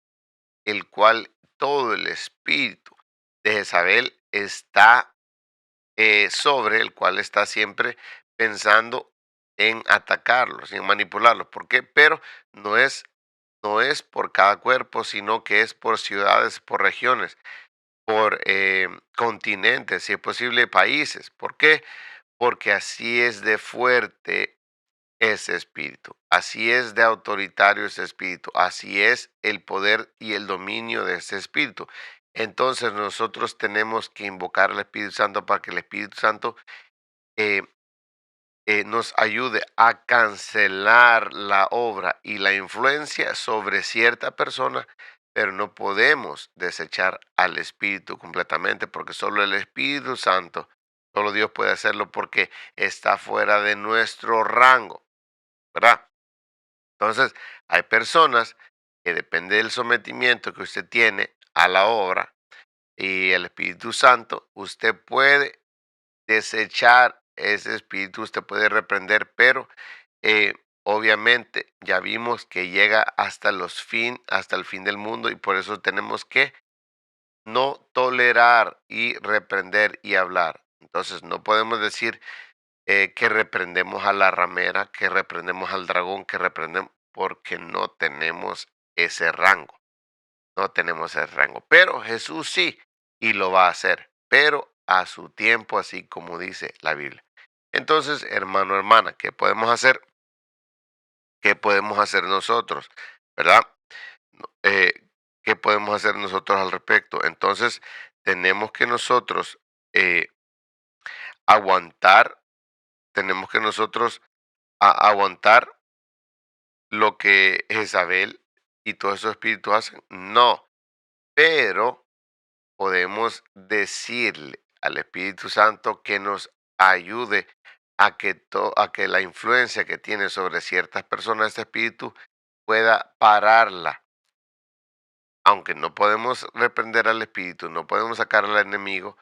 A: todo el espíritu de Jezabel está sobre el cual está siempre pensando en atacarlos, en manipularlos. ¿Por qué? Pero no es, no es por cada cuerpo, sino que es por ciudades, por regiones, por continentes, si es posible, países. ¿Por qué? Porque así es de fuerte ese espíritu, así es de autoritario ese espíritu, así es el poder y el dominio de ese espíritu. Entonces nosotros tenemos que invocar al Espíritu Santo para que el Espíritu Santo eh, nos ayude a cancelar la obra y la influencia sobre cierta persona, pero no podemos desechar al Espíritu completamente porque solo el Espíritu Santo, solo Dios puede hacerlo porque está fuera de nuestro rango, ¿verdad? Entonces, hay personas que depende del sometimiento que usted tiene a la obra y el Espíritu Santo, usted puede desechar ese espíritu, usted puede reprender, pero eh, obviamente ya vimos que llega hasta el fin del mundo y por eso tenemos que no tolerar y reprender y hablar. Entonces, no podemos decir que reprendemos a la ramera, que reprendemos al dragón, que reprendemos, porque no tenemos ese rango, no tenemos ese rango. Pero Jesús sí, y lo va a hacer, pero a su tiempo, así como dice la Biblia. Entonces, hermano, hermana, ¿qué podemos hacer? ¿Qué podemos hacer nosotros? ¿Verdad? Eh, ¿Qué podemos hacer nosotros al respecto? Entonces, tenemos que nosotros eh, aguantar, tenemos que nosotros aguantar lo que Jezabel y todos esos espíritus hacen. No, pero podemos decirle al Espíritu Santo que nos ayude a que la influencia que tiene sobre ciertas personas este espíritu pueda pararla. Aunque no podemos reprender al espíritu, no podemos sacar al enemigo,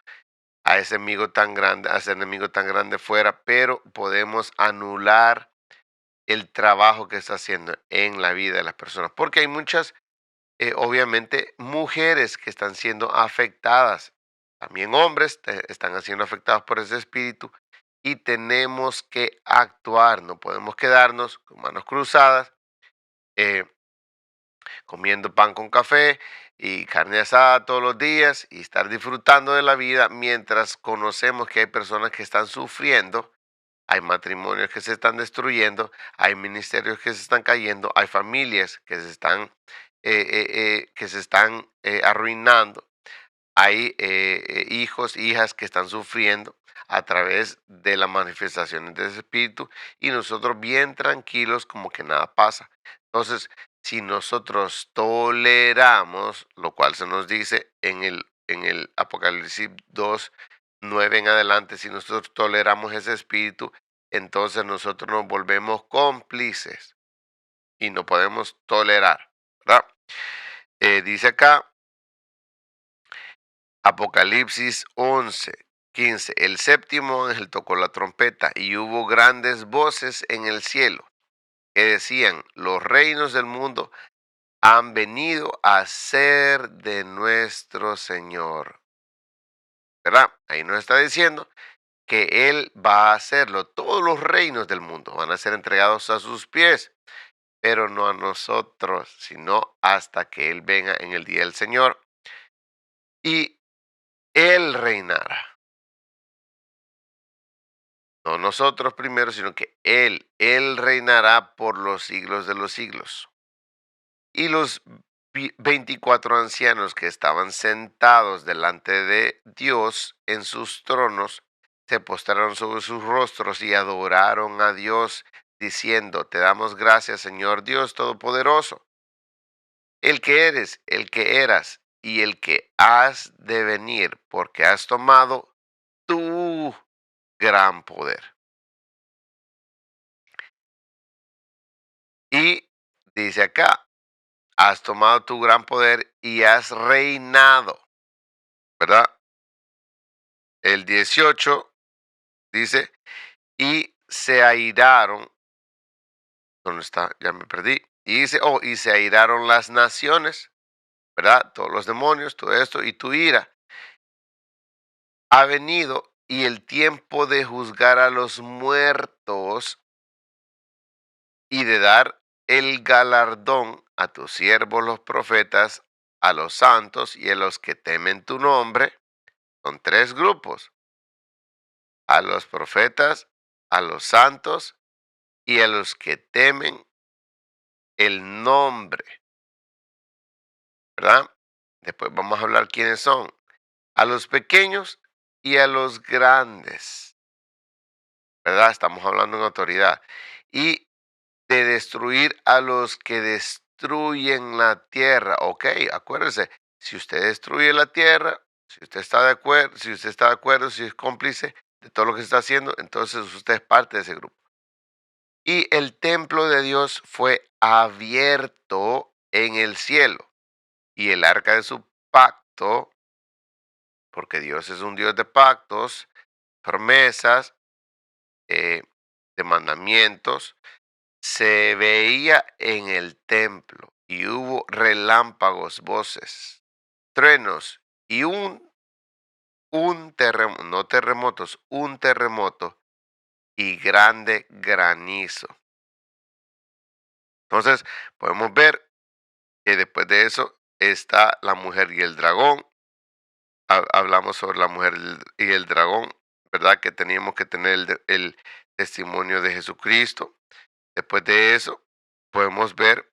A: a ese enemigo tan grande, a ese enemigo tan grande fuera, pero podemos anular el trabajo que está haciendo en la vida de las personas. Porque hay muchas, obviamente, mujeres que están siendo afectadas. También hombres están siendo afectados por ese espíritu y tenemos que actuar. No podemos quedarnos con manos cruzadas, eh, comiendo pan con café y carne asada todos los días y estar disfrutando de la vida mientras conocemos que hay personas que están sufriendo, hay matrimonios que se están destruyendo, hay ministerios que se están cayendo, hay familias que se están arruinando, hay hijos, hijas que están sufriendo a través de las manifestaciones de ese espíritu y nosotros bien tranquilos como que nada pasa. Entonces, si nosotros toleramos, lo cual se nos dice en el Apocalipsis 2:9 en adelante, si nosotros toleramos ese espíritu, entonces nosotros nos volvemos cómplices y no podemos tolerar, ¿verdad? Dice acá, Apocalipsis 11:15. El séptimo ángel tocó la trompeta y hubo grandes voces en el cielo que decían, los reinos del mundo han venido a ser de nuestro Señor. ¿Verdad? Ahí nos está diciendo que Él va a hacerlo. Todos los reinos del mundo van a ser entregados a sus pies, pero no a nosotros, sino hasta que Él venga en el día del Señor y Él reinará. No nosotros primero, sino que Él reinará por los siglos de los siglos. Y los 24 ancianos que estaban sentados delante de Dios en sus tronos, se postraron sobre sus rostros y adoraron a Dios, diciendo, te damos gracias, Señor Dios Todopoderoso, el que eres, el que eras y el que has de venir, porque has tomado tu gran poder. Y dice acá, has tomado tu gran poder y has reinado, ¿verdad? El 18 dice, y se airaron, ¿dónde está? Ya me perdí. Y dice, oh, y se airaron las naciones, ¿verdad? Todos los demonios, todo esto, y tu ira ha venido y el tiempo de juzgar a los muertos y de dar el galardón a tus siervos los profetas, a los santos y a los que temen tu nombre. Son tres grupos: a los profetas, a los santos y a los que temen el nombre, ¿verdad? Después vamos a hablar quiénes son. A los pequeños y a los grandes, ¿verdad? Estamos hablando en autoridad. Y de destruir a los que destruyen la tierra. Ok, acuérdese, si usted destruye la tierra, si usted está de acuerdo, si usted está de acuerdo, si es cómplice de todo lo que se está haciendo, entonces usted es parte de ese grupo. Y el templo de Dios fue abierto en el cielo y el arca de su pacto, porque Dios es un Dios de pactos, promesas, eh, de mandamientos, se veía en el templo y hubo relámpagos, voces, truenos y un terremoto, no terremotos, un terremoto y grande granizo. Entonces podemos ver que después de eso está la mujer y el dragón. Hablamos sobre la mujer y el dragón, ¿verdad? Que teníamos que tener el testimonio de Jesucristo. Después de eso, podemos ver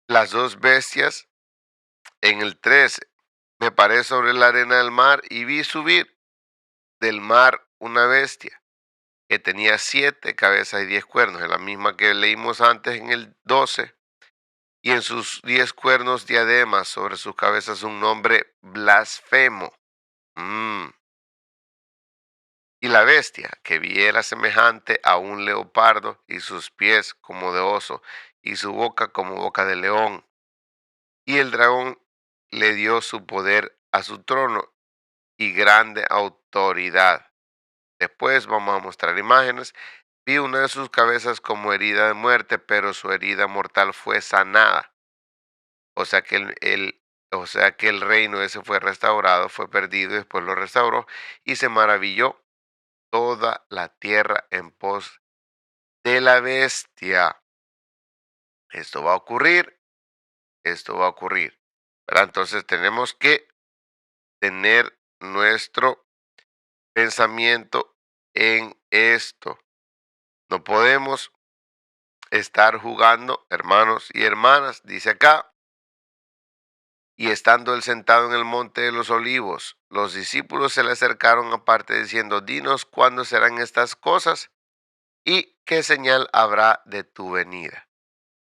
A: las dos bestias en el 13. Me paré sobre la arena del mar y vi subir del mar una bestia que tenía 7 cabezas y 10 cuernos, es la misma que leímos antes en el 12, y en sus 10 cuernos diademas, sobre sus cabezas un nombre blasfemo. Mm. Y la bestia, que vi era semejante a un leopardo, y sus pies como de oso, y su boca como boca de león. Y el dragón le dio su poder a su trono y grande autoridad. Después vamos a mostrar imágenes. Vi una de sus cabezas como herida de muerte, pero su herida mortal fue sanada. O sea que el reino ese fue restaurado, fue perdido y después lo restauró. Y se maravilló toda la tierra en pos de la bestia. Esto va a ocurrir, esto va a ocurrir. ¿Verdad? Entonces tenemos que tener nuestro pensamiento en esto. No podemos estar jugando, hermanos y hermanas, dice acá, y estando él sentado en el monte de los olivos, los discípulos se le acercaron aparte diciendo, dinos cuándo serán estas cosas y qué señal habrá de tu venida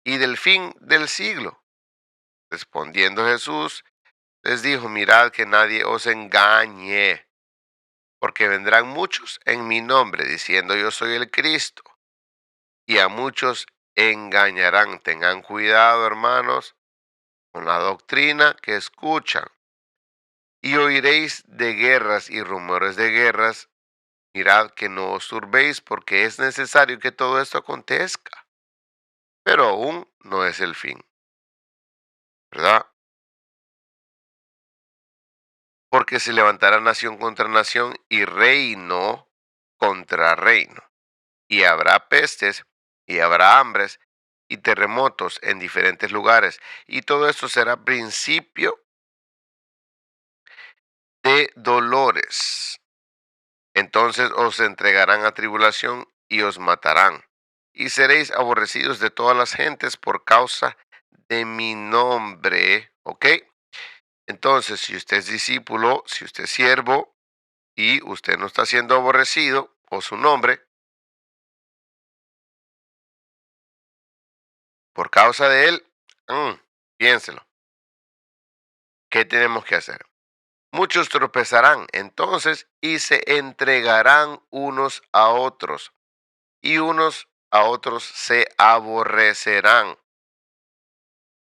A: y del fin del siglo. Respondiendo Jesús, les dijo, mirad que nadie os engañe, porque vendrán muchos en mi nombre diciendo yo soy el Cristo, y a muchos engañarán. Tengan cuidado, hermanos, con la doctrina que escuchan. Y oiréis de guerras y rumores de guerras. Mirad que no os turbéis, porque es necesario que todo esto acontezca, pero aún no es el fin, ¿verdad? Porque se levantará nación contra nación y reino contra reino. Y habrá pestes y habrá hambres y terremotos en diferentes lugares. Y todo esto será principio de dolores. Entonces os entregarán a tribulación y os matarán. Y seréis aborrecidos de todas las gentes por causa de mi nombre. ¿Ok? Entonces, si usted es discípulo, si usted es siervo y usted no está siendo aborrecido por su nombre, por causa de él, piénselo. ¿Qué tenemos que hacer? Muchos tropezarán entonces y se entregarán unos a otros y unos a otros se aborrecerán.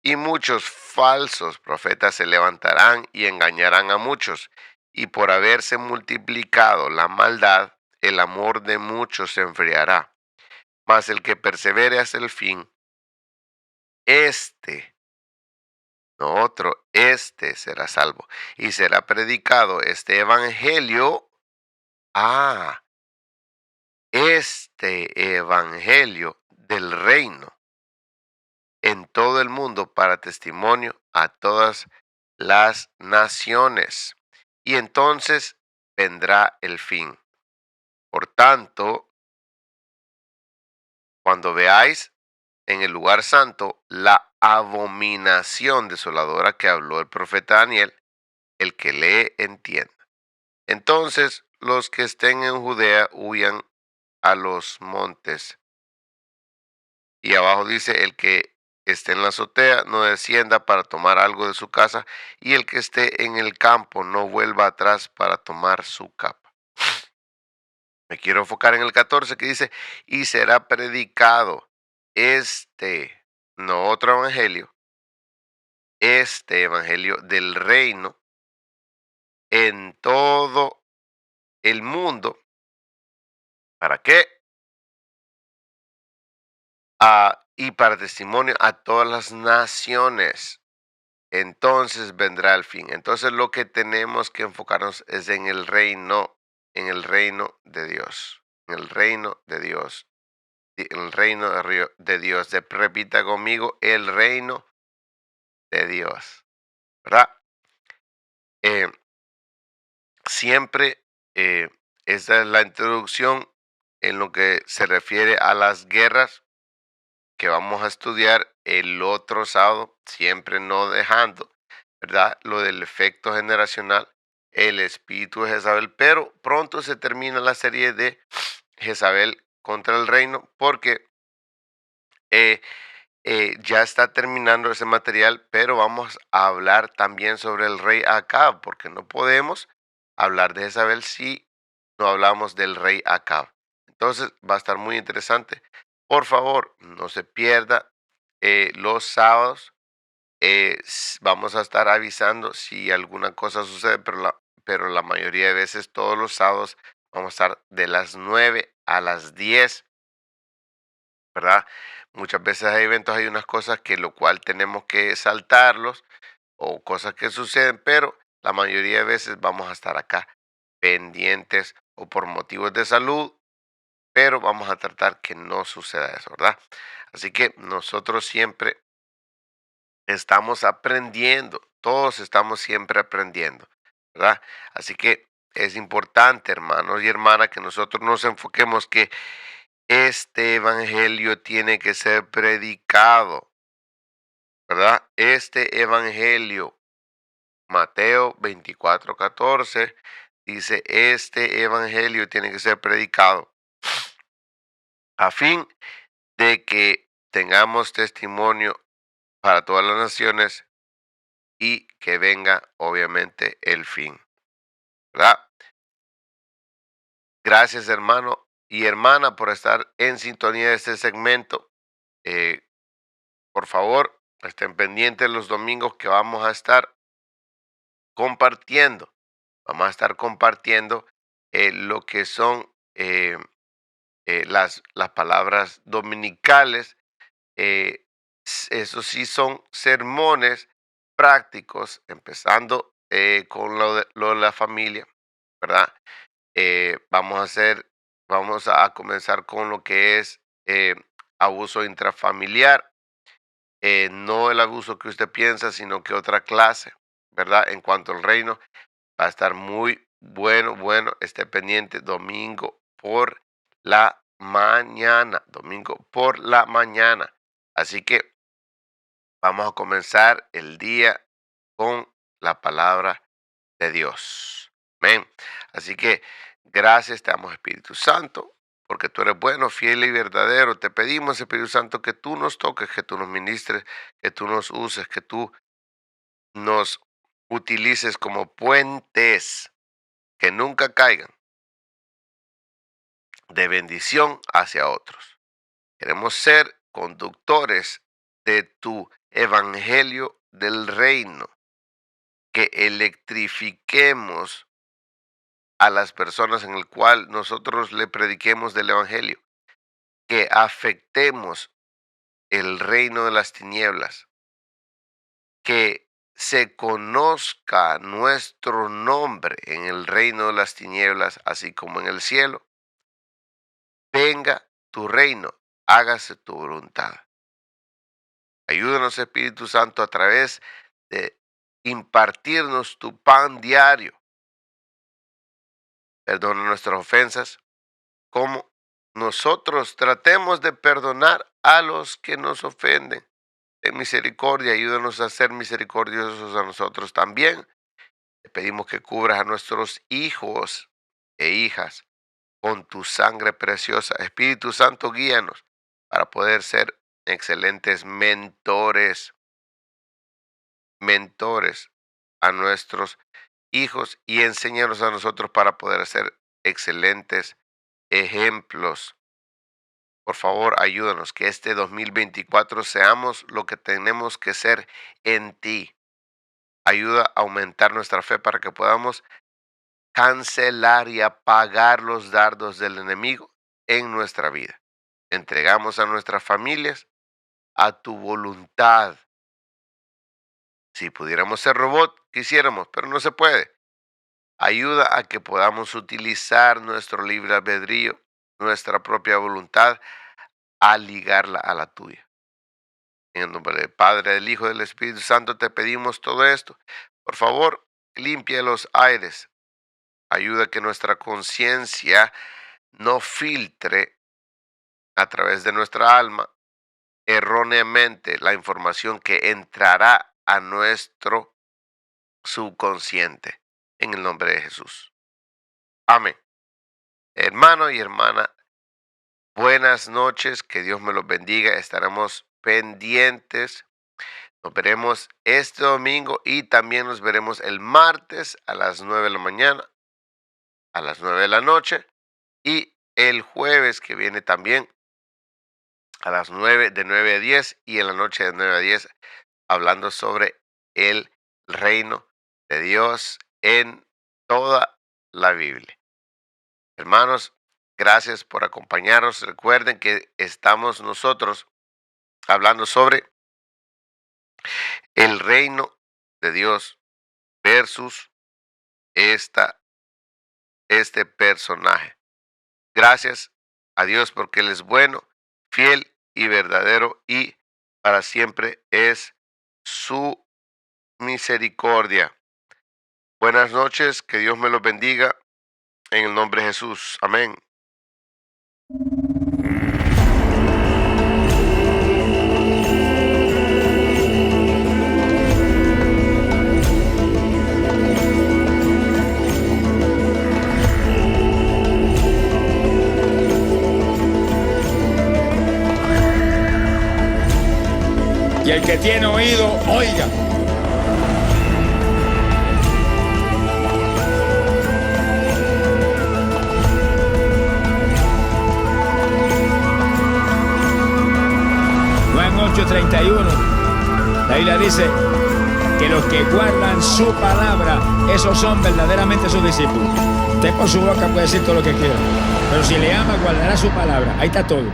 A: Y muchos falsos profetas se levantarán y engañarán a muchos. Y por haberse multiplicado la maldad, el amor de muchos se enfriará. Mas el que persevere hasta el fin, este, no otro, este será salvo. Y será predicado este evangelio. Ah, este evangelio del reino en todo el mundo para testimonio a todas las naciones. Y entonces vendrá el fin. Por tanto, cuando veáis en el lugar santo la abominación desoladora que habló el profeta Daniel, el que lee entienda. Entonces los que estén en Judea huyan a los montes. Y abajo dice, el que esté en la azotea no descienda para tomar algo de su casa, y el que esté en el campo no vuelva atrás para tomar su capa. Me quiero enfocar en el 14 que dice, y será predicado no otro evangelio, este evangelio del reino en todo el mundo. ¿Para qué? Y para testimonio a todas las naciones. Entonces vendrá el fin. Entonces lo que tenemos que enfocarnos es en el reino de Dios, en el reino de Dios, en el reino de Dios. Repita conmigo, el reino de Dios, ¿verdad? Eh, siempre esta es la introducción en lo que se refiere a las guerras que vamos a estudiar el otro sábado, siempre no dejando, ¿verdad? Lo del efecto generacional, el espíritu de Jezabel, pero pronto se termina la serie de Jezabel contra el reino, porque eh, ya está terminando ese material, pero vamos a hablar también sobre el rey Acab, porque no podemos hablar de Jezabel si no hablamos del rey Acab. Entonces va a estar muy interesante. Por favor, no se pierda los sábados. Vamos a estar avisando si alguna cosa sucede, pero la mayoría de veces todos los sábados vamos a estar de las 9 a las 10, ¿verdad? Muchas veces hay eventos, hay unas cosas que lo cual tenemos que saltarlos o cosas que suceden, pero la mayoría de veces vamos a estar acá pendientes o por motivos de salud, pero vamos a tratar que no suceda eso, ¿verdad? Así que nosotros siempre estamos aprendiendo, todos estamos siempre aprendiendo, ¿verdad? Así que es importante, hermanos y hermanas, que nosotros nos enfoquemos que este evangelio tiene que ser predicado, ¿verdad? Este evangelio, Mateo 24:14, dice, este evangelio tiene que ser predicado a fin de que tengamos testimonio para todas las naciones y que venga obviamente el fin, ¿verdad? Gracias, hermano y hermana, por estar en sintonía de este segmento. Eh, por favor, estén pendientes los domingos que vamos a estar compartiendo. Vamos a estar compartiendo lo que son las palabras dominicales. Eso sí son sermones prácticos, empezando con lo de la familia, ¿verdad? Vamos a comenzar con lo que es abuso intrafamiliar, no el abuso que usted piensa, sino que otra clase, ¿verdad? En cuanto al reino, va a estar muy bueno, esté pendiente domingo por la domingo por la mañana. Así que vamos a comenzar el día con la palabra de Dios. Amén. Así que gracias, te damos Espíritu Santo, porque tú eres bueno, fiel y verdadero. Te pedimos, Espíritu Santo, que tú nos toques, que tú nos ministres, que tú nos uses, que tú nos utilices como puentes que nunca caigan de bendición hacia otros. Queremos ser conductores de tu evangelio del reino, que electrifiquemos a las personas en el cual nosotros le prediquemos del evangelio, que afectemos el reino de las tinieblas, que se conozca nuestro nombre en el reino de las tinieblas, así como en el cielo. Venga tu reino, hágase tu voluntad. Ayúdanos, Espíritu Santo, a través de impartirnos tu pan diario. Perdona nuestras ofensas, como nosotros tratemos de perdonar a los que nos ofenden. En misericordia, ayúdanos a ser misericordiosos a nosotros también. Te pedimos que cubras a nuestros hijos e hijas con tu sangre preciosa. Espíritu Santo, guíanos para poder ser excelentes mentores a nuestros hijos y enséñanos a nosotros para poder ser excelentes ejemplos. Por favor, ayúdanos que este 2024 seamos lo que tenemos que ser en ti. Ayuda a aumentar nuestra fe para que podamos cancelar y apagar los dardos del enemigo en nuestra vida. Entregamos a nuestras familias a tu voluntad. Si pudiéramos ser robot, quisiéramos, pero no se puede. Ayuda a que podamos utilizar nuestro libre albedrío, nuestra propia voluntad, a ligarla a la tuya. En el nombre del Padre, del Hijo y del Espíritu Santo te pedimos todo esto. Por favor, limpia los aires. Ayuda a que nuestra conciencia no filtre a través de nuestra alma erróneamente la información que entrará a nuestro subconsciente. En el nombre de Jesús. Amén. Hermano y hermana, buenas noches, que Dios me los bendiga. Estaremos pendientes. Nos veremos este domingo y también nos veremos el martes a las 9 de la mañana, a las 9 de la noche, y el jueves que viene también a las 9, de 9 a 10, y en la noche de 9 a 10, hablando sobre el reino de Dios en toda la Biblia. Hermanos, gracias por acompañarnos. Recuerden que estamos nosotros hablando sobre el reino de Dios versus este personaje. Gracias a Dios porque Él es bueno, fiel y verdadero, y para siempre es su misericordia. Buenas noches, que Dios me los bendiga en el nombre de Jesús. Amén.
B: Y el que tiene oído, oiga. Juan 8:31. La Biblia dice que los que guardan su palabra, esos son verdaderamente sus discípulos. Usted por su boca puede decir todo lo que quiera, pero si le ama, guardará su palabra. Ahí está todo.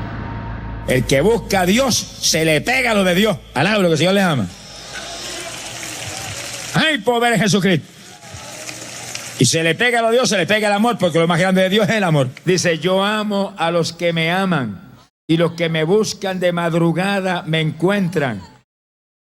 B: El que busca a Dios, se le pega lo de Dios. Alaba lo que el Señor le ama. Hay poder en Jesucristo. Y se le pega lo de Dios, se le pega el amor, porque lo más grande de Dios es el amor. Dice, yo amo a los que me aman, y los que me buscan de madrugada me encuentran.